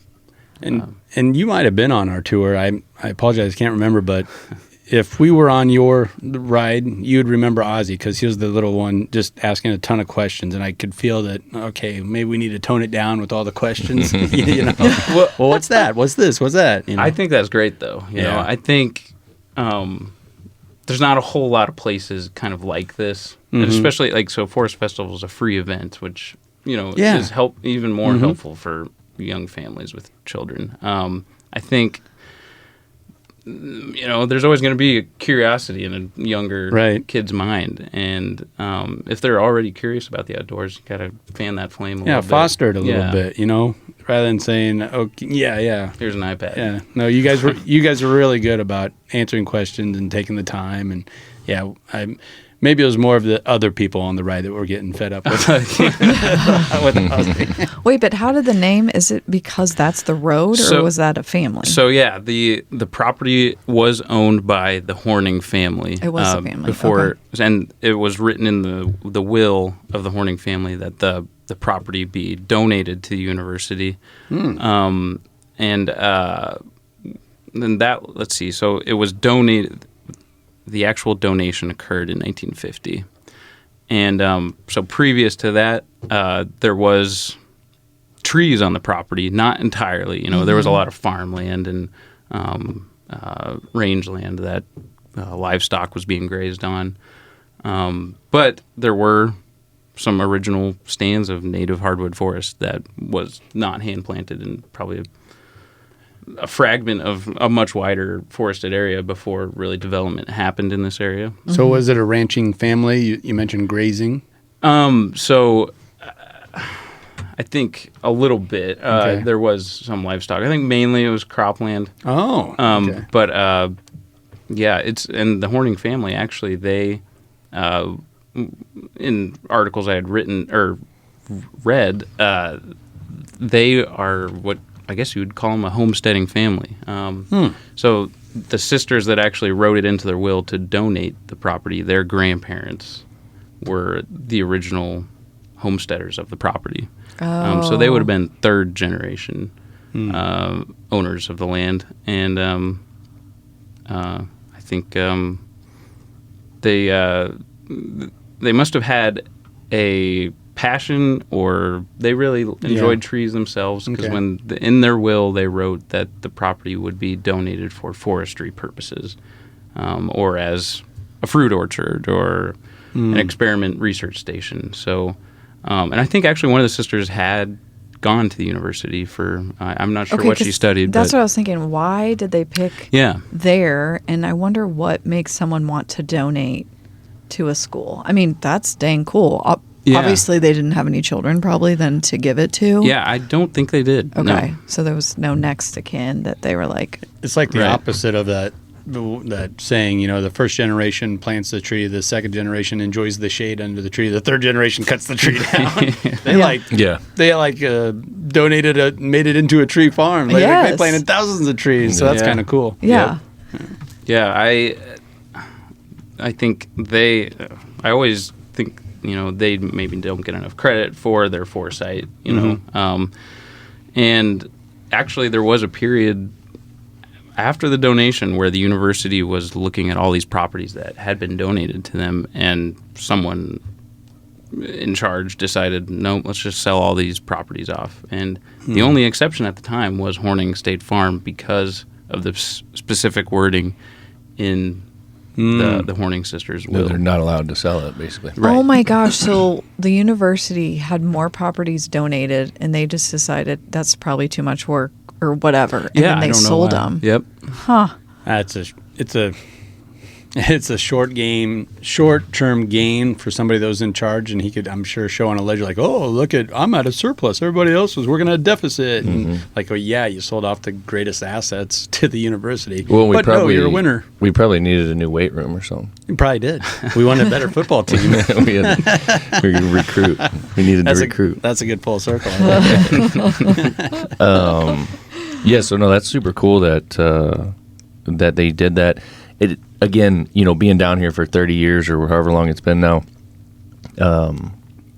And you might have been on our tour. I apologize, can't remember, but if we were on your ride, you'd remember Ozzy because he was the little one just asking a ton of questions, and I could feel that, okay, maybe we need to tone it down with all the questions. Well, what's that? What's this? What's that? I think that's great, though. You know, I think there's not a whole lot of places kind of like this, and especially like Forest Festival is a free event, which is even more helpful for young families with children. I think there's always going to be a curiosity in a younger kid's mind, and if they're already curious about the outdoors, you got to fan that flame a little bit. Foster it a little bit, rather than saying, "Okay, here's an iPad." Yeah, no, you guys were really good about answering questions and taking the time, and maybe it was more of the other people on the ride that were getting fed up with. Wait, but how did the name? Is it because that's the road, or was that a family? So the property was owned by the Horning family. It was a family before, and it was written in the will of the Horning family that the property be donated to the university. And then let's see. So it was donated. The actual donation occurred in 1950. And so previous to that, there was trees on the property, not entirely. There was a lot of farmland and rangeland that livestock was being grazed on. But there were some original stands of native hardwood forest that was not hand-planted and probably a fragment of a much wider forested area before really development happened in this area. So was it a ranching family? You mentioned grazing. So I think a little bit. There was some livestock. I think mainly it was cropland. Oh. Okay. But and the Horning family actually they in articles I had written or read, they are what I guess you would call them a homesteading family. So the sisters that actually wrote it into their will to donate the property, their grandparents were the original homesteaders of the property. So they would have been third generation owners of the land. And I think they must have had a passion, or they really enjoyed trees themselves, because in their will they wrote that the property would be donated for forestry purposes, or as a fruit orchard or an experiment research station. So, and I think actually one of the sisters had gone to the university for, I'm not sure what she studied. That's what I was thinking. Why did they pick there? And I wonder what makes someone want to donate to a school. I mean, that's dang cool. Obviously, they didn't have any children probably then to give it to. Yeah, I don't think they did. Okay, no. So there was no next of kin that they were like. It's like the opposite of that saying, the first generation plants the tree, the second generation enjoys the shade under the tree, the third generation cuts the tree down. They made it into a tree farm. They planted thousands of trees, so that's kind of cool. Yeah. Yeah, I think I always think, they maybe don't get enough credit for their foresight, know. And actually there was a period after the donation where the university was looking at all these properties that had been donated to them, and someone in charge decided, no, let's just sell all these properties off. And the only exception at the time was Horning State Farm, because of the specific wording in the Horning sisters' will. No, they're not allowed to sell it, basically. Right. Oh my gosh! So the university had more properties donated, and they just decided that's probably too much work or whatever, and then they sold them. Yep. Huh. It's a short-term gain for somebody that was in charge, and he could, I'm sure, show on a ledger like, oh, look I'm at a surplus. Everybody else was working at a deficit. And like, oh yeah, you sold off the greatest assets to the university. Well, you're a winner. We probably needed a new weight room or something. You probably did. We wanted a better football team. we could recruit. We needed to recruit. That's a good full circle. Yeah, so no, that's super cool that that they did that. It again, being down here for 30 years or however long it's been now, I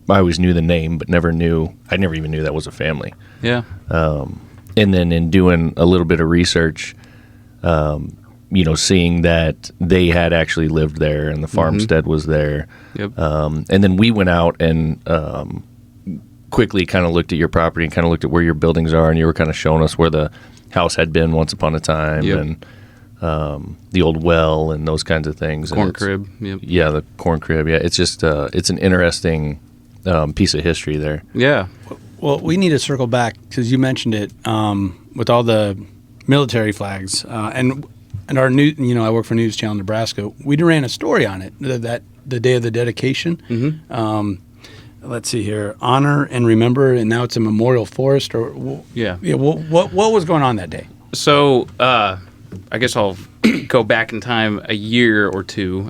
always knew the name, but I never even knew that was a family. Yeah. And then in doing a little bit of research, seeing that they had actually lived there and the farmstead was there. Yep. And then we went out and quickly kind of looked at your property and kind of looked at where your buildings are, and you were kind of showing us where the house had been once upon a time. Yep. And the old well and those kinds of things. Corn crib. Yep. Yeah, the corn crib. Yeah, it's just it's an interesting piece of history there. Yeah. Well, we need to circle back because you mentioned it with all the military flags and our new. I work for News Channel Nebraska. We ran a story on it that the day of the dedication. Let's see here, honor and remember, and now it's a memorial forest. What was going on that day? So. I guess I'll go back in time a year or two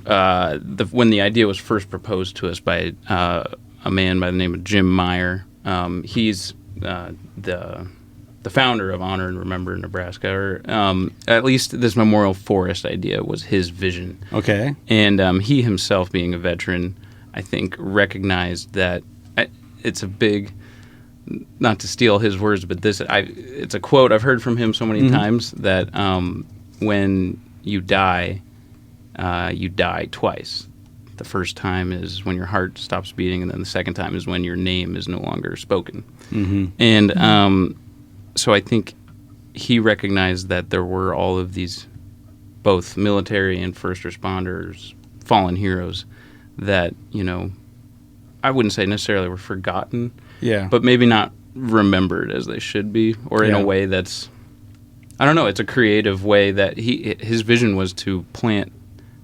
when the idea was first proposed to us by a man by the name of Jim Meyer. He's the founder of Honor and Remember Nebraska, or at least this memorial forest idea was his vision. Okay. And he himself, being a veteran, I think recognized that it's a big... Not to steal his words, but it's a quote I've heard from him so many times that when you die twice. The first time is when your heart stops beating, and then the second time is when your name is no longer spoken. And so I think he recognized that there were all of these both military and first responders, fallen heroes that, I wouldn't say necessarily were forgotten, but maybe not remembered as they should be, or in a way that's, I don't know, it's a creative way that his vision was to plant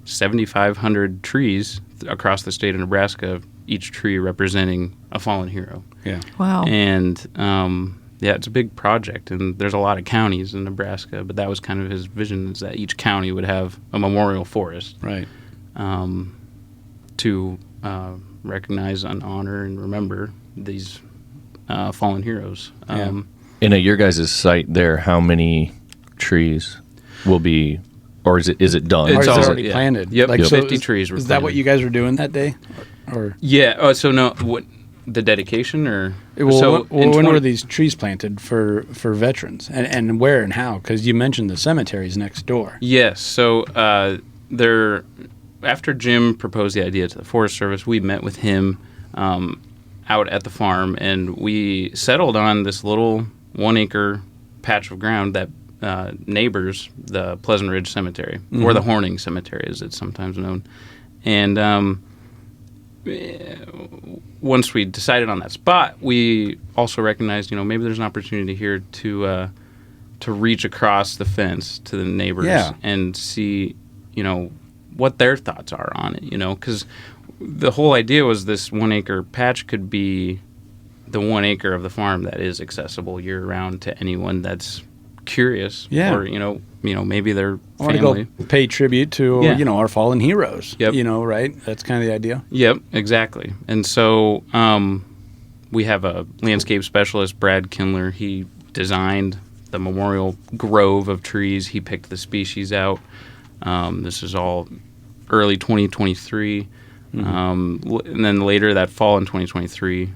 7,500 trees across the state of Nebraska, each tree representing a fallen hero. Yeah. Wow. And it's a big project, and there's a lot of counties in Nebraska, but that was kind of his vision, is that each county would have a memorial forest. Right. To recognize and honor and remember these fallen heroes. And at your guys' site there, how many trees will be, or is it done? It's already planted. Yep, like 50 trees were planted. Is that what you guys were doing that day? Or yeah, so no, what, the dedication or? When were these trees planted for veterans, and where and how? Because you mentioned the cemeteries next door. Yes, so after Jim proposed the idea to the Forest Service, we met with him out at the farm, and we settled on this little 1-acre patch of ground that neighbors the Pleasant Ridge Cemetery, or the Horning Cemetery as it's sometimes known. And once we decided on that spot, we also recognized, maybe there's an opportunity here to reach across the fence to the neighbors and see, what their thoughts are on it, because the whole idea was this 1-acre patch could be the 1 acre of the farm that is accessible year round to anyone that's curious, or maybe their family. Want to go pay tribute to our fallen heroes. Yep. Right? That's kind of the idea. Yep, exactly. And so we have a landscape specialist, Brad Kindler. He designed the memorial grove of trees. He picked the species out. This is all early 2023. And then later that fall in 2023,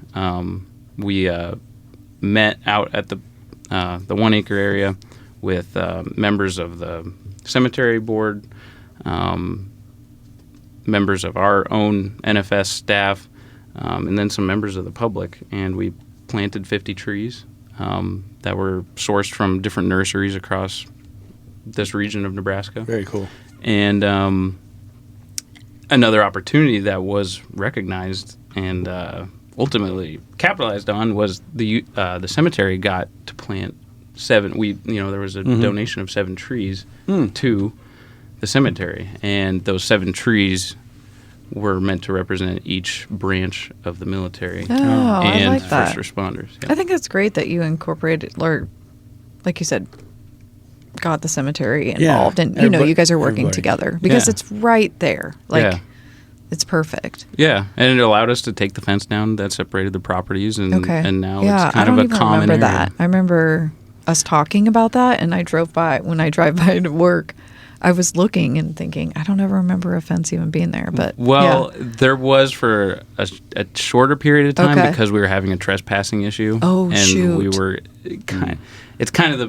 we met out at the 1 acre area with members of the cemetery board, members of our own NFS staff, and then some members of the public. And we planted 50 trees that were sourced from different nurseries across this region of Nebraska. Very cool. And another opportunity that was recognized and ultimately capitalized on was the cemetery got to plant 7. There was a donation of 7 trees to the cemetery, and those 7 trees were meant to represent each branch of the military Oh, and I like that. first responders. I think it's great that you incorporated, or like you said, got the cemetery involved, and you guys are working together because it's right there. It's perfect. Yeah, and it allowed us to take the fence down that separated the properties, and now it's kind I don't of a even common remember area. that. I remember us talking about that, and when I drive by to work, I was looking and thinking, I don't ever remember a fence even being there. But there was for a shorter period of time because we were having a trespassing issue. Oh, and shoot. we were it's kind of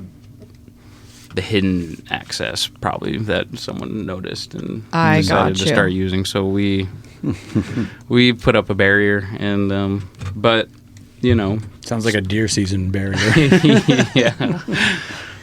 the hidden access probably that someone noticed and decided to start using. So we put up a barrier, and but sounds like a deer season barrier. yeah,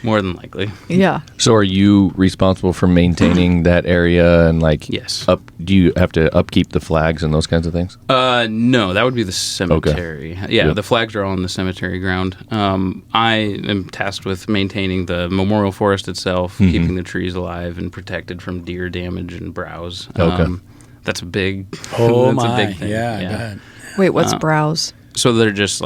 more than likely. Yeah. So are you responsible for maintaining that area and Yes. Do you have to upkeep the flags and those kinds of things? No, that would be the cemetery. Okay. Yeah, Yep. the flags are all on the cemetery ground. I am tasked with maintaining the memorial forest itself, keeping the trees alive and protected from deer damage and browse. Okay. That's a big. Oh that's my! a big thing. Yeah, I bet. Wait, what's browse? So they're just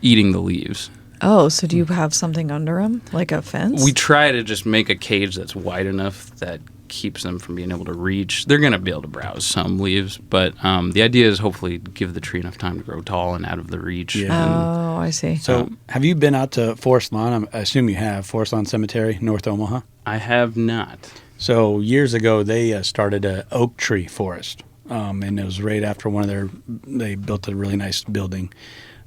eating the leaves. Oh, so do you have something under them, like a fence? We try to just make a cage that's wide enough that keeps them from being able to reach. They're going to be able to browse some leaves, but the idea is hopefully give the tree enough time to grow tall and out of the reach. Yeah. Oh, I see. So, have you been out to Forest Lawn? I assume you have. Forest Lawn Cemetery, North Omaha. I have not. So years ago, they started an oak tree forest, and it was right after they built a really nice building,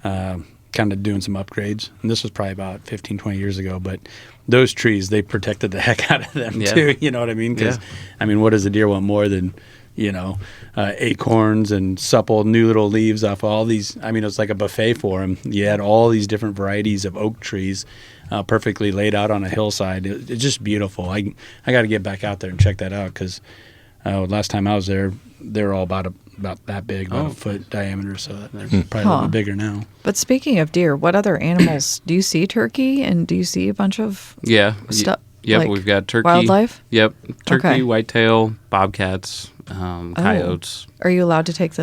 kind of doing some upgrades. And this was probably about 15, 20 years ago, but those trees, they protected the heck out of them too. You know what I mean? Because, what does a deer want more than, acorns and supple new little leaves off all these? It's like a buffet for them. You had all these different varieties of oak trees perfectly laid out on a hillside. It's just beautiful. I got to get back out there and check that out because last time I was there, they were all about that big, about a foot diameter. So they're probably a little bit bigger now. But speaking of deer, what other animals do you see? Turkey, and do you see a bunch of stuff? Yep, we've got turkey. Wildlife? Yep, turkey, Okay. whitetail, bobcats, coyotes. Are you allowed to take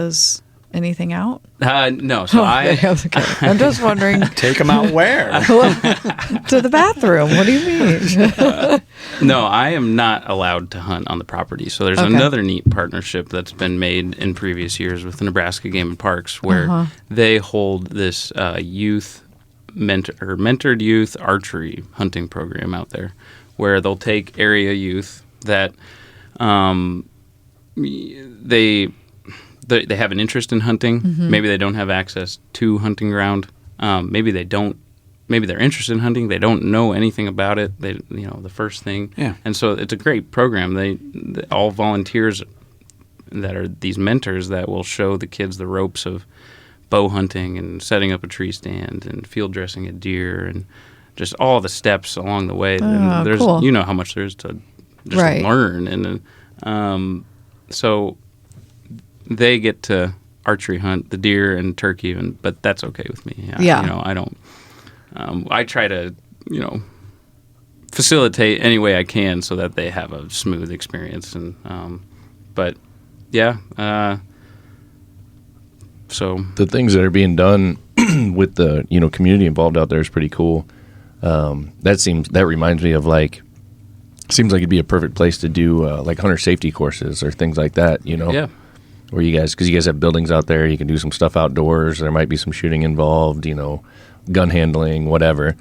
anything out? No, so Okay. I'm just wondering. Take them out where? To the bathroom. What do you mean? No, I am not allowed to hunt on the property. So there's another neat partnership that's been made in previous years with the Nebraska Game and Parks where they hold this mentored youth archery hunting program out there where they'll take area youth that they have an interest in hunting. Maybe they don't have access to hunting ground. Maybe they don't maybe they're interested in hunting. They don't know anything about it. They, the first thing. Yeah. And so it's a great program. They all volunteers that are these mentors that will show the kids the ropes of bow hunting and setting up a tree stand and field dressing a deer and just all the steps along the way. And there's, cool. how much there is to just Right. learn. And so they get to archery hunt the deer and turkey, but that's okay with me. Yeah. I don't. I try to, facilitate any way I can so that they have a smooth experience. And but yeah. So The things that are being done with the community involved out there is pretty cool. That reminds me of seems like it'd be a perfect place to do like hunter safety courses or things like that. yeah. Where because you guys have buildings out there, you can do some stuff outdoors. There might be some shooting involved, gun handling, whatever.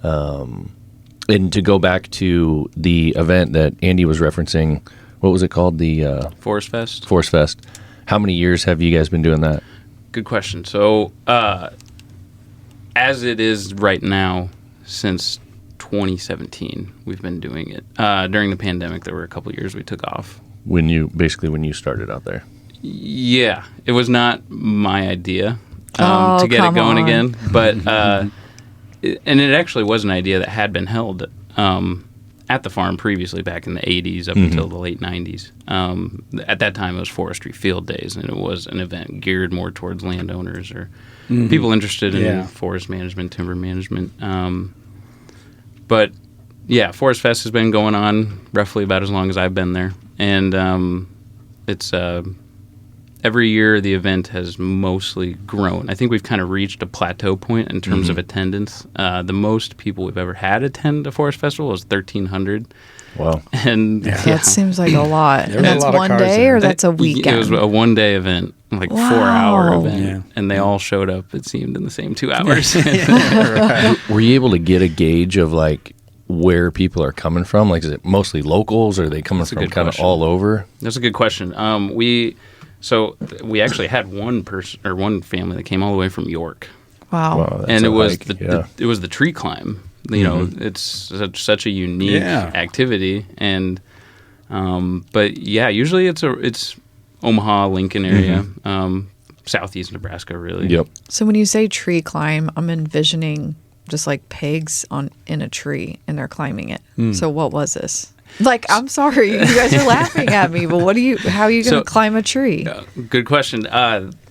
And to go back to the event that Andy was referencing, what was it called? The Forest Fest. Forest Fest. How many years have you guys been doing that? Good question. So, as it is right now, since 2017, we've been doing it. During the pandemic, there were a couple of years we took off. When you started out there? Yeah, it was not my idea Oh, to get it come going on. again, but and it actually was an idea that had been held at the farm previously back in the 80s up until the late 90s. At that time, it was Forestry Field Days, and it was an event geared more towards landowners or people interested in forest management, timber management. But yeah, Forest Fest has been going on roughly about as long as I've been there, and it's every year the event has mostly grown. I think we've kind of reached a plateau point in terms of attendance. The most people we've ever had attend a forest festival was 1,300. Wow. And That seems like a lot. There's And a that's lot of one cars day there. or that's a It weekend? was a one-day event, like Wow. 4-hour event, Yeah. and they all showed up, it seemed, in the same 2 hours. Were you able to get a gauge of where people are coming from? Like, is it mostly locals, or are they coming That's a from good kind of question. all over? That's a good question. We actually had one person or one family that came all the way from York, Wow. Wow, that's and a it was hike, it was the tree climb. It's such a unique activity, and but yeah, usually it's Omaha, Lincoln area, southeast Nebraska, really. Yep. So when you say tree climb, I'm envisioning just like pegs in a tree and they're climbing it. So what was this? Like, I'm sorry, you guys are laughing at me, but how are you going to climb a tree? Good question.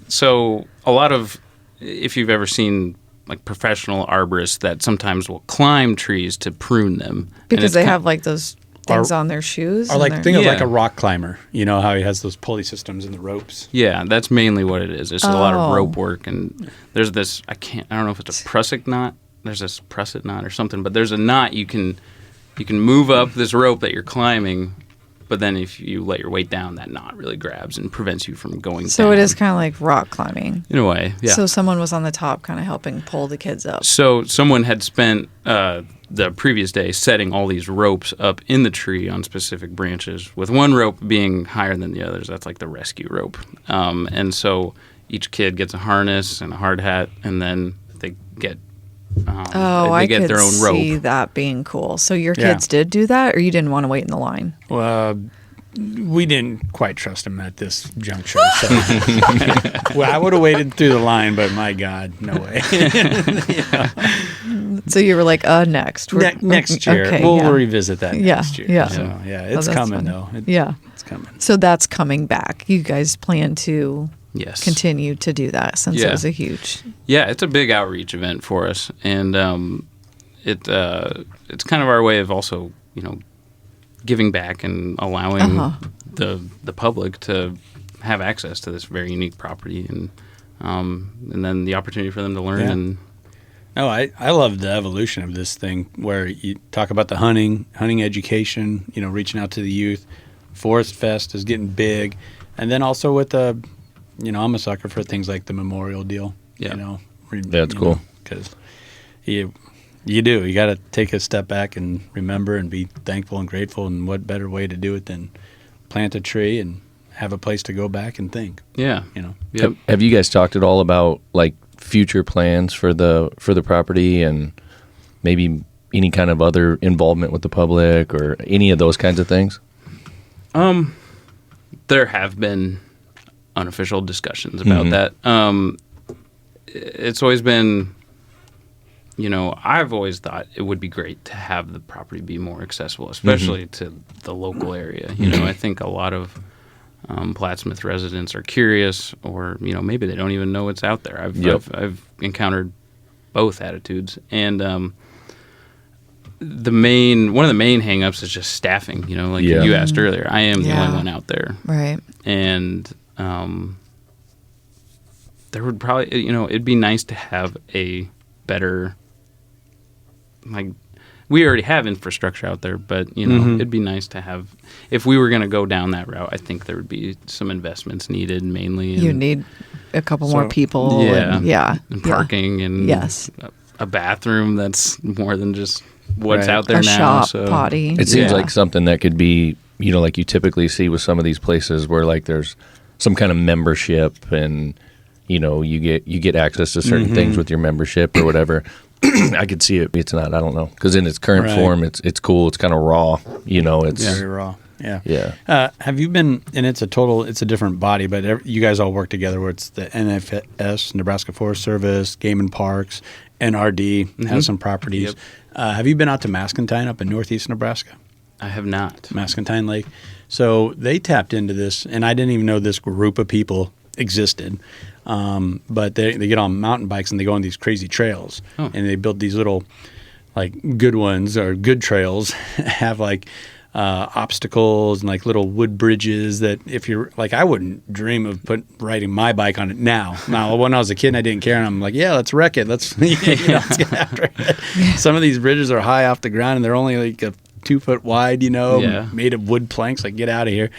So a lot of, if you've ever seen like professional arborists that sometimes will climb trees to prune them. Because they have like those things on their shoes. Or and like they're- think of Yeah. like a rock climber. You know how he has those pulley systems and the ropes. Yeah, that's mainly what it is. It's a lot of Oh. rope work, and there's this, I don't know if it's a prusik knot. There's this prusik knot or something, but there's a knot you can move up this rope that you're climbing, but then if you let your weight down, that knot really grabs and prevents you from going down. So it is kind of like rock climbing. In a way, yeah. So someone was on the top kind of helping pull the kids up. So someone had spent the previous day setting all these ropes up in the tree on specific branches, with one rope being higher than the others. That's like the rescue rope. And so each kid gets a harness and a hard hat, and then they get I get could their own see rope. that being cool. So your Yeah. kids did do that, or you didn't want to wait in the line? We didn't quite trust him at this juncture. So. Well, I would have waited through the line, but my God, no way. So you were like, next. Next year. Okay, we'll yeah. revisit that Yeah, next year. yeah. So, yeah, Oh, it's that's coming, funny. though. Yeah. It's coming. So that's coming back. You guys plan to Yes. continue to do that since it Yeah. was a huge. Yeah, it's a big outreach event for us, and it's kind of our way of also, giving back and allowing the public to have access to this very unique property, and then the opportunity for them to learn. Yeah. And No, I love the evolution of this thing where you talk about the hunting education, reaching out to the youth. Forest Fest is getting big. And then also with the, I'm a sucker for things like the memorial deal. Yeah. That's cool. Because you do. You got to take a step back and remember and be thankful and grateful. And what better way to do it than plant a tree and have a place to go back and think, yeah, Have you guys talked at all about like future plans for the property and maybe any kind of other involvement with the public or any of those kinds of things? There have been unofficial discussions about that. It's always been, I've always thought it would be great to have the property be more accessible, especially to the local area. I think a lot of Plattsmouth residents are curious, or maybe they don't even know it's out there. I've encountered both attitudes, and one of the main hangups is just staffing. Like you asked earlier, I am the only one out there, Right. and there would probably it'd be nice to have a better, like, we already have infrastructure out there, but it'd be nice to have, if we were going to go down that route. I think there would be some investments needed, mainly You need a couple more people. and parking, and Yes. a bathroom that's more than just what's out there A now. shop So potty. It seems like something that could be, like you typically see with some of these places where like there's some kind of membership and, you get access to certain things with your membership or whatever. I could see it. It's not, I don't know. Because in its current form, it's cool. It's kind of raw. It's very raw. Yeah. Yeah. Have you been, and it's a different body, but you guys all work together where it's the NFS, Nebraska Forest Service, Game and Parks, NRD has some properties. Yep. Have you been out to Mascentine up in northeast Nebraska? I have not. Mascentine Lake. So they tapped into this, and I didn't even know this group of people existed. But they get on mountain bikes and they go on these crazy trails, and they build these little, like, good ones or good trails have like obstacles and like little wood bridges that if you're like, I wouldn't dream of riding my bike on it now. Now, when I was a kid and I didn't care, and I'm like, yeah, let's wreck it. Let's let's get after it. Some of these bridges are high off the ground and they're only like a 2 foot wide, made of wood planks. Like, get out of here.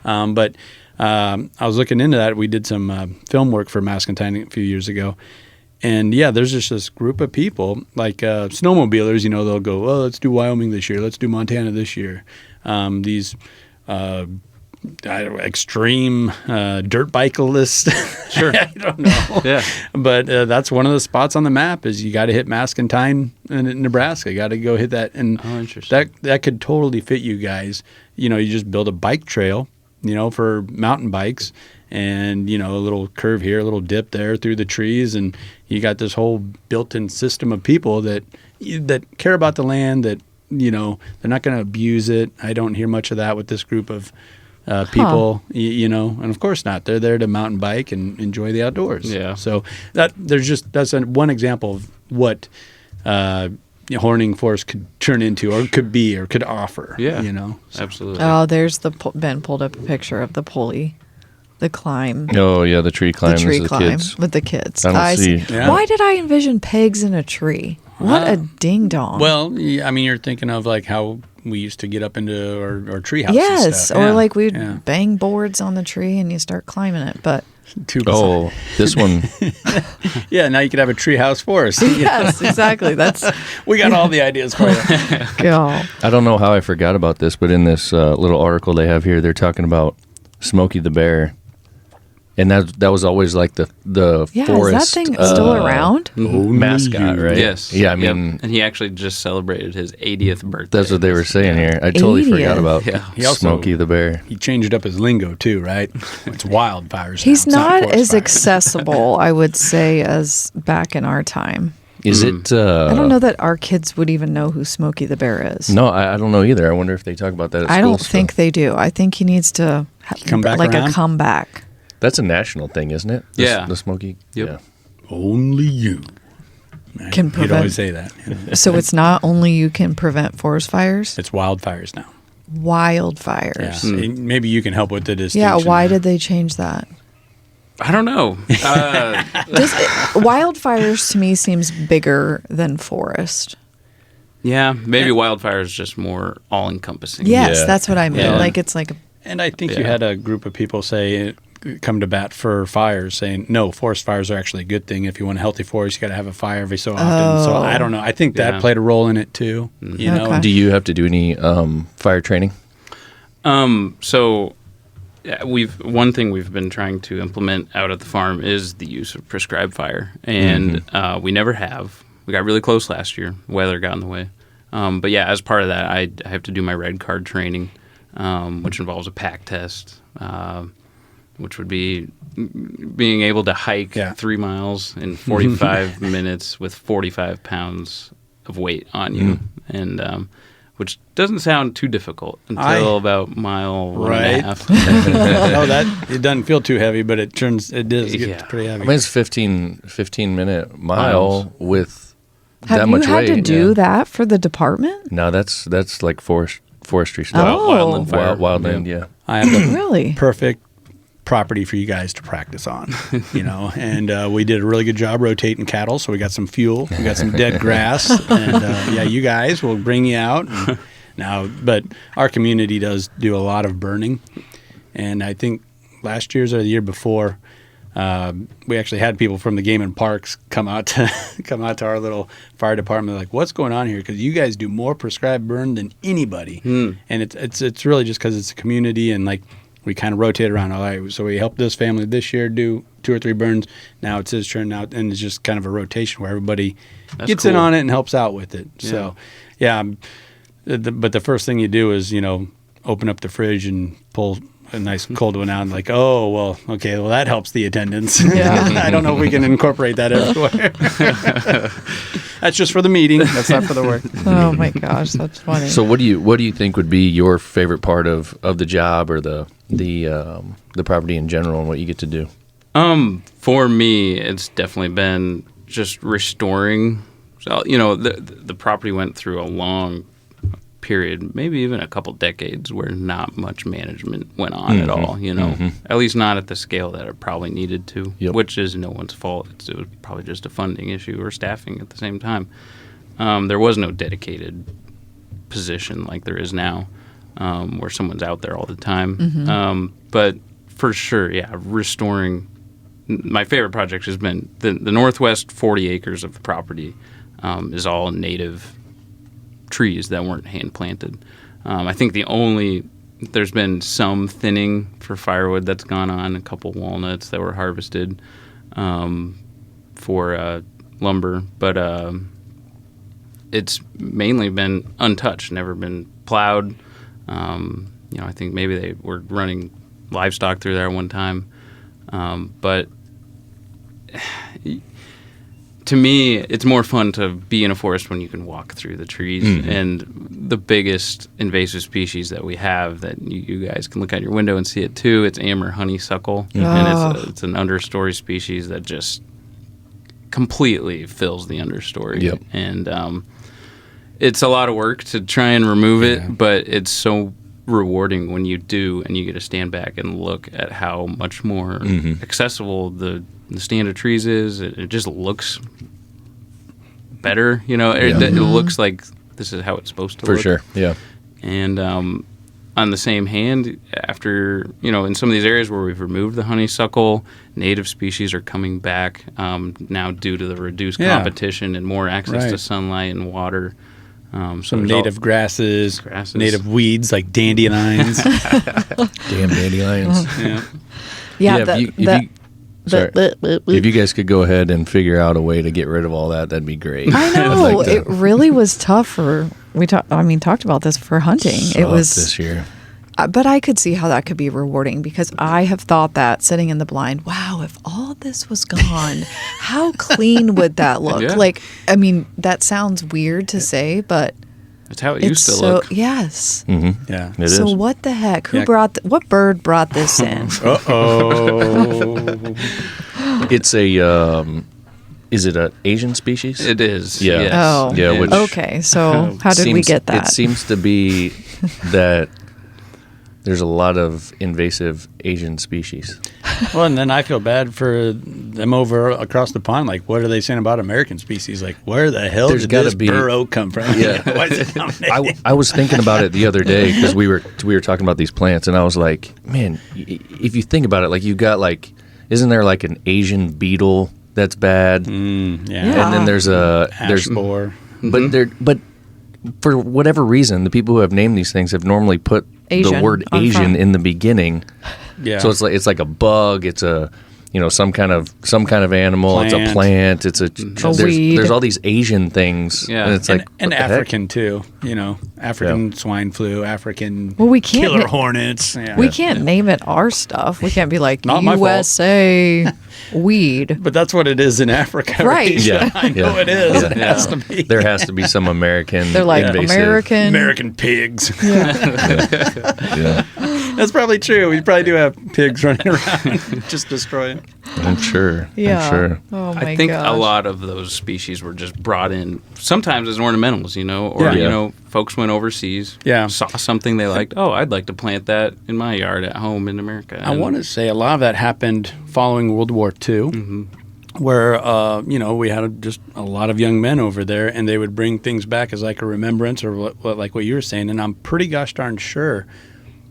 But I was looking into that. We did some film work for Mascentine a few years ago. And, there's just this group of people, like snowmobilers, they'll go, oh, let's do Wyoming this year. Let's do Montana this year. These extreme dirt bikealists. Sure. I don't know. Yeah. But that's one of the spots on the map is you got to hit Mascentine in Nebraska. You got to go hit that. And interesting. That could totally fit you guys. You just build a bike trail, for mountain bikes, and a little curve here, a little dip there through the trees, and you got this whole built-in system of people that care about the land, that they're not going to abuse it. I don't hear much of that with this group of people, and of course not. They're there to mountain bike and enjoy the outdoors. Yeah. So that's one example of what Horning Forest could turn into, or could be, or could offer. Yeah. So. Absolutely. Oh, there's Ben pulled up a picture of the pulley, the climb. Oh yeah, the tree climb. The tree with climb the kids. with the kids. I don't see. Yeah. Why did I envision pegs in a tree? What a ding dong. Well, I mean, you're thinking of like how we used to get up into our tree houses. Yes, and stuff. or like we'd bang boards on the tree and you start climbing it. But Oh, this one. Yeah, now you could have a tree house forest. yes, exactly. That's We got all the ideas for you. God. I don't know how I forgot about this, but in this little article they have here, they're talking about Smokey the Bear. And that was always like the forest. Is that thing still around? Mascot, right? Yes. Yeah, I mean, and he actually just celebrated his 80th birthday. that's what they were saying here. I totally 80th. forgot about He also- Smokey the Bear. He changed up his lingo too, right? It's wildfires. He's now. not It's forest as fires. accessible, I would say, as back in our time. Is it? I don't know that our kids would even know who Smokey the Bear is. No, I don't know either. I wonder if they talk about that at I school don't think still. they do. I think he needs to Come back like around? a comeback. That's a national thing, isn't it? Yeah. The Smokey? Yep. Yeah. Only you Can You'd prevent. always say that. So it's not only you can prevent forest fires, It's wildfires now. wildfires. Yeah. Maybe you can help with the distinction. Yeah, why there. did they change that? I don't know. Wildfires to me seems bigger than forest. Yeah, maybe wildfire is just more all-encompassing. Yes, Yeah. that's what I mean. Yeah. Like it's like And I think you had a group of people come to bat for fires, saying no, forest fires are actually a good thing. If you want a healthy forest, you got to have a fire every so often. So I don't know. I think that Yeah. played a role in it too. You know, Okay. Do you have to do any fire training? So one thing we've been trying to implement out at the farm is the use of prescribed fire, and we never have. we got really close last year. Weather got in the way. But yeah, as part of that, I have to do my red card training, which involves a pack test, which would be being able to hike 3 miles in 45 minutes with 45 pounds of weight on you, and which doesn't sound too difficult until about mile one and a half. No, that it doesn't feel too heavy, but it does get pretty heavy. I mean, it's 15-minute mile with that much weight. Have you had to do that for the department? No, that's like forestry stuff. Oh. Wildland, yeah. I have the Really? perfect property for you guys to practice on, and we did a really good job rotating cattle, so we got some fuel, we got some dead grass, and you guys will bring you out now. But our community does do a lot of burning, and I think last year's or the year before, we actually had people from the Game and Parks come out to our little fire department, like, what's going on here? Because you guys do more prescribed burn than anybody, and it's really just because it's a community, and like we kind of rotate around. All right, so we helped this family this year do 2 or 3 burns. Now it's his turn now, and it's just kind of a rotation where everybody gets in on it and helps out with it. Yeah. So, but the first thing you do is open up the fridge and pull a nice cold one out, and like, oh, well, okay, well, that helps the attendance. Yeah. I don't know if we can incorporate that everywhere. That's just for the meeting. That's not for the work. Oh my gosh, that's funny. So what do you think would be your favorite part of the job or the property in general and what you get to do? For me, it's definitely been just restoring. So, the property went through a long period, maybe even a couple decades, where not much management went on at all, at least not at the scale that it probably needed to, which is no one's fault. It was probably just a funding issue or staffing at the same time. There was no dedicated position like there is now, where someone's out there all the time. But for sure, restoring. My favorite project has been the northwest 40 acres of the property is all native trees that weren't hand planted. I think there's been some thinning for firewood that's gone on, a couple walnuts that were harvested for lumber, but it's mainly been untouched, never been plowed. I think maybe they were running livestock through there one time, but to me, it's more fun to be in a forest when you can walk through the trees. And the biggest invasive species that we have that you guys can look out your window and see it too, it's amber honeysuckle. And it's an understory species that just completely fills the understory. Yep. And it's a lot of work to try and remove it, but it's so rewarding when you do, and you get to stand back and look at how much more accessible the stand of trees is. It just looks better, it looks like this is how it's supposed to look. For sure, yeah. And on the same hand, after, in some of these areas where we've removed the honeysuckle, native species are coming back now due to the reduced competition and more access to sunlight and water. Some native grasses, native weeds like dandelions. Damn dandelions. If you guys could go ahead and figure out a way to get rid of all that, that'd be great. I know. It really was tough talked about this for hunting. It was this year. But I could see how that could be rewarding, because I have thought that sitting in the blind, wow, if all this was gone, how clean would that look? Yeah. That sounds weird to say, but it's how it used to look. Yes. Mm-hmm. Yeah. It is. So what the heck? What bird brought this in? It's a is it an Asian species? It is. Yeah. Yes. Oh. Yeah. Which okay. So how did we get that? It seems to be that there's a lot of invasive Asian species. Well, and then I feel bad for them over across the pond. Like, what are they saying about American species? Like, where the hell did this bur oak come from? Yeah. Why is it dominating? I was thinking about it the other day because we were talking about these plants, and I was like, man, if you think about it, like you got isn't there like an Asian beetle that's bad? Yeah. And then there's Ash borer. But for whatever reason, the people who have named these things have normally put Asian the word on Asian front. in the beginning. Yeah. So it's like a bug. It's a some kind of animal. Plant. It's a plant. It's weed. there's all these Asian things. Yeah. And it's like and what the heck? African too, African swine flu, African Well, we can't killer na- hornets. Yeah. We can't name it our stuff. We can't be like Not my fault. USA weed. But that's what it is in Africa. Right. Yeah, I know yeah. it is. Yeah. It has to be. There has to be some American. They're like invasive. American Pigs. Yeah, That's probably true. We probably do have pigs running around just destroying. I'm sure. Yeah. I'm sure. Oh my I think gosh. a lot of those species were just brought in sometimes as ornamentals, or Yeah. folks went overseas, Yeah. saw something they liked. Oh, I'd like to plant that in my yard at home in America. I want to say a lot of that happened following World War II, where we had just a lot of young men over there, and they would bring things back as like a remembrance, or like what you were saying. And I'm pretty gosh darn sure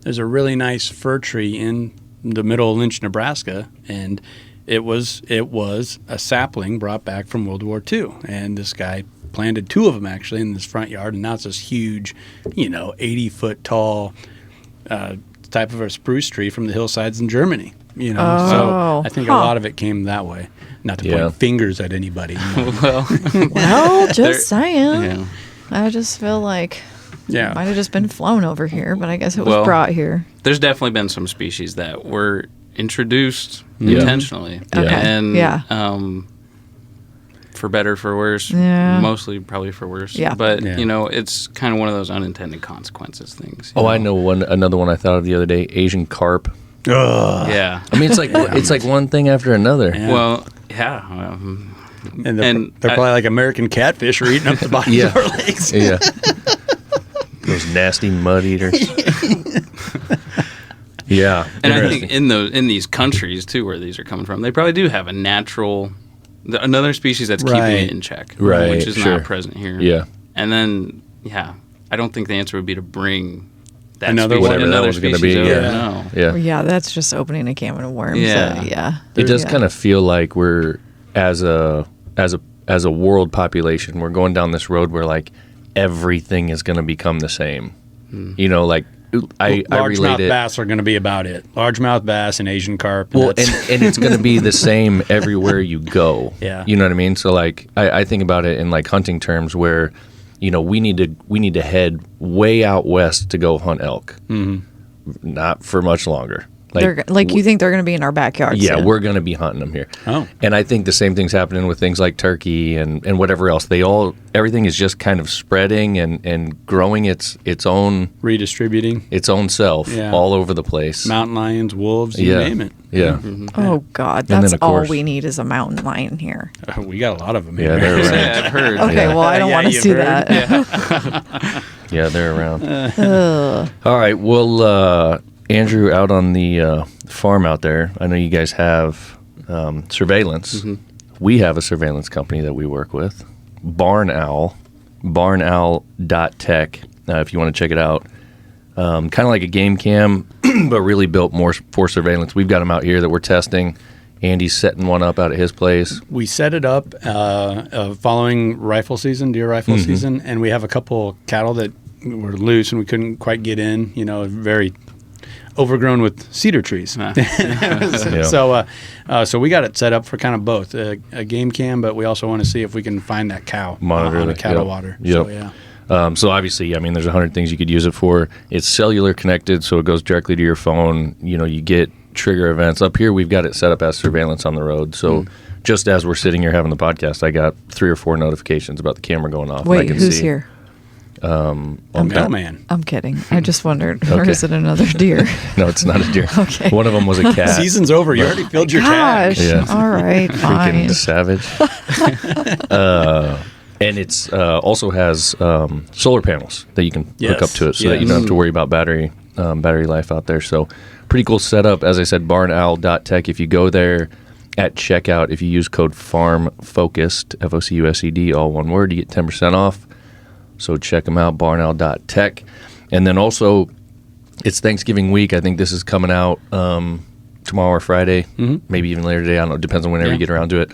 there's a really nice fir tree in the middle of Lynch, Nebraska, and it was a sapling brought back from World War II, and this guy planted 2 of them actually in his front yard, and now it's this huge, 80-foot tall type of a spruce tree from the hillsides in Germany. So I think a lot of it came that way. Not to Yeah. point fingers at anybody. Well, Well, just saying. yeah. I just feel like Yeah. might have just been flown over here, but I guess it was Well, brought here. There's definitely been some species that were introduced Yeah. intentionally, Okay. and Yeah. For better, for worse. Yeah. Mostly probably for worse. Yeah. But Yeah. it's kind of one of those unintended consequences things. Oh, I know another one I thought of the other day. Asian carp. Ugh. Yeah. I mean, it's like one thing after another. Yeah. Well, yeah. And they're, And they're I- probably like American catfish are eating up the bottoms Yeah. of our lakes. Yeah. Those nasty mud eaters. Yeah. And I Interesting. think in these countries too, where these are coming from, they probably do have another species that's keeping Right. it in check, Right, Which is sure. not present here. Yeah. And then, I don't think the answer would be to bring that Another species, one. Whatever that another was gonna species be, over. yeah. No. Yeah. Yeah, that's just opening a can of worms. Yeah. Yeah. It does Yeah. kind of feel like we're as a world population, we're going down this road where like everything is going to become the same. Like I relate Largemouth it. bass are going to be about it. Largemouth bass and Asian carp. Well, that's- and it's going to be the same everywhere you go. Yeah. You know what I mean? So like I think about it in like hunting terms where, we need to head way out west to go hunt elk. Mm-hmm. Not for much longer. You think they're going to be in our backyard? Yeah, soon. we're going to be hunting them here. Oh. And I think the same thing's happening with things like turkey and whatever else. Everything is just kind of spreading and growing its own redistributing. self Yeah. all over the place. Mountain lions, wolves, you Yeah. name it. Yeah. Oh God, And then, that's of all course- we need is a mountain lion here. We got a lot of them Yeah, here. they're around. Yeah, I've heard. Okay, well I don't Yeah, want to you've see heard. that. Yeah, they're around. All right. Well, Andrew, out on the farm out there, I know you guys have surveillance. Mm-hmm. We have a surveillance company that we work with, Barn Owl, barnowl.tech, if you want to check it out. Kind of like a game cam, but really built more for surveillance. We've got them out here that we're testing. Andy's setting one up out at his place. We set it up following rifle season, deer rifle season, and we have a couple cattle that were loose and we couldn't quite get in. Very overgrown with cedar trees. So we got it set up for kind of both a game cam, but we also want to see if we can find that cow Monitor on a it, cattle yep. water. Yep. So yeah. So obviously, I mean, there's 100 things you could use it for. It's cellular connected, so it goes directly to your phone. You get trigger events. Up here, we've got it set up as surveillance on the road. So just as we're sitting here having the podcast, I got 3 or 4 notifications about the camera going off. and I Wait, can who's see. here? A mailman. I'm kidding. I just wondered, or Okay. is it another deer? No, it's not a deer. Okay. One of them was a cat. Season's over. You already filled your tag. Gosh. Yeah. All right, fine. Freaking savage. And it's also has solar panels that you can hook up to it, so that you don't have to worry about battery life out there. So pretty cool setup. As I said, barnowl.tech. If you go there at checkout, if you use code FARMFOCUSED, FOCUSED, all one word, you get 10% off. So check them out, barnowl.tech. And then also, it's Thanksgiving week. I think this is coming out tomorrow or Friday, maybe even later today. I don't know. It depends on whenever you get around to it.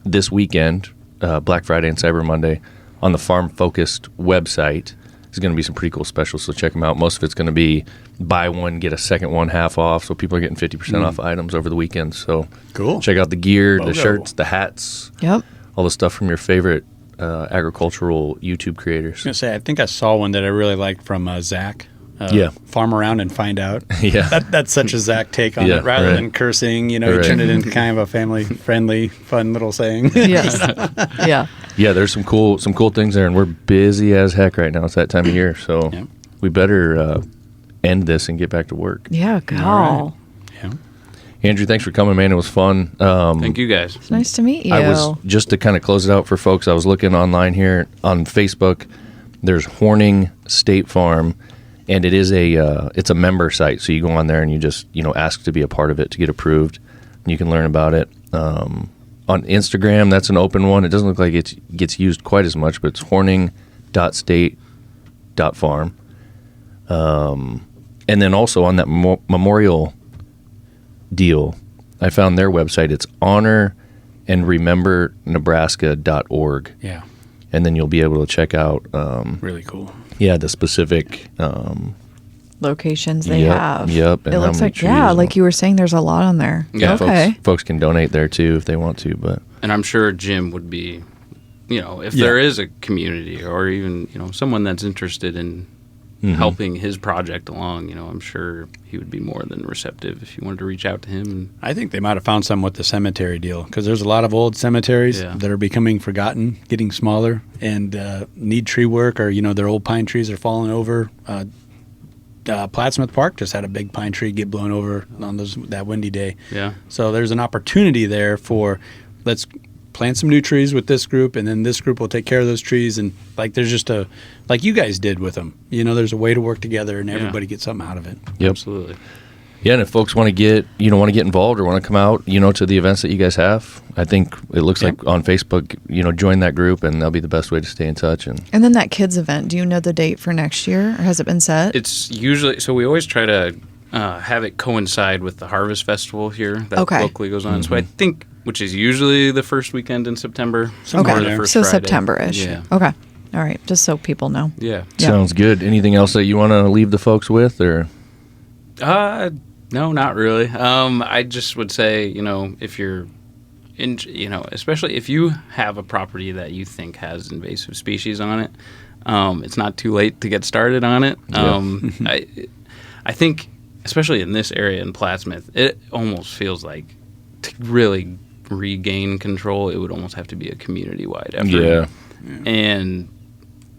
This weekend, Black Friday and Cyber Monday, on the Farm Focused website, there's going to be some pretty cool specials. So check them out. Most of it's going to be buy one, get a second one half off. So people are getting 50% off items over the weekend. So Cool. check out the gear, the Bogo. shirts, the hats, Yep. all the stuff from your favorite agricultural YouTube creators. I was gonna say, I think I saw one that I really liked from Zach. Yeah. Farm around and find out. Yeah. That's such a Zach take on Yeah, it. Rather right. than cursing, you Right. turn it into kind of a family-friendly, fun little saying. Yes. Yeah. Yeah, there's some cool things there, and we're busy as heck right now. It's that time of year, so Yeah. we better end this and get back to work. Yeah. Go. All Yeah. Andrew, thanks for coming, man. It was fun. Thank you guys. It's nice to meet you. I was just to kind of close it out for folks. I was looking online here on Facebook. There's Horning State Farm, and it is it's a member site. So you go on there and you just ask to be a part of it to get approved. And you can learn about it. On Instagram, that's an open one. It doesn't look like it gets used quite as much, but it's horning.state.farm. And then also on that memorial deal, I found their website. It's honorandremembernebraska.org. Yeah. And then you'll be able to check out, Really cool. the specific. Locations they Yep, have. yep, and It how looks many like, yeah, trees like and- you were saying, there's a lot on there. Yeah, Okay. Folks can donate there too if they want to, but And I'm sure Jim would be, if there is a community or even, someone that's interested in helping his project along, I'm sure he would be more than receptive if you wanted to reach out to him. And I think they might have found some with the cemetery deal because there's a lot of old cemeteries Yeah. that are becoming forgotten, getting smaller, and need tree work, or their old pine trees are falling over. Plattsmouth Park just had a big pine tree get blown over on that windy day. yeah. So there's an opportunity there for let's plant some new trees with this group, and then this group will take care of those trees. And there's just like you guys did with them. There's a way to work together, and everybody gets something out of it. yep. Absolutely. Yeah, and if folks want to get involved or want to come out, to the events that you guys have, I think it looks like on Facebook, join that group, and that'll be the best way to stay in touch. And And then that kids event, do you know the date for next year, or has it been set? It's usually, so we always try to have it coincide with the Harvest Festival here that Okay. locally goes on. So I think, which is usually the first weekend in September. Somewhere or in the there. first So Friday. September-ish. Yeah. Okay. All right. Just so people know. Yeah. Yeah. sounds good. Anything else that you want to leave the folks with, or? No, not really. I just would say, if you're especially if you have a property that you think has invasive species on it, it's not too late to get started on it. I think, especially in this area in Plattsmouth, it almost feels like to really regain control, it would almost have to be a community-wide effort. Yeah. And,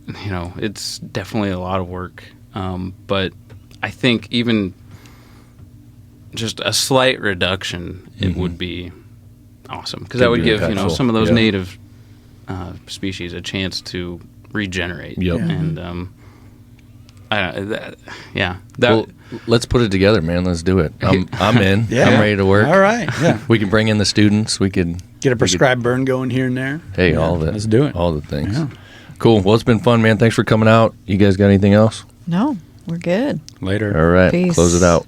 it's definitely a lot of work. But I think even just a slight reduction, it would be awesome. Because that would Could be give, impactful. some of those Yeah. native species a chance to regenerate. Yep. And, Well, let's put it together, man. Let's do it. I'm in. Yeah. I'm ready to work. All right. Yeah. We can bring in the students. We could Get a prescribed burn going here and there. Hey, Yeah, all of it. Let's do it. All the things. Yeah. Cool. Well, it's been fun, man. Thanks for coming out. You guys got anything else? No, we're good. Later. All right. Peace. Close it out.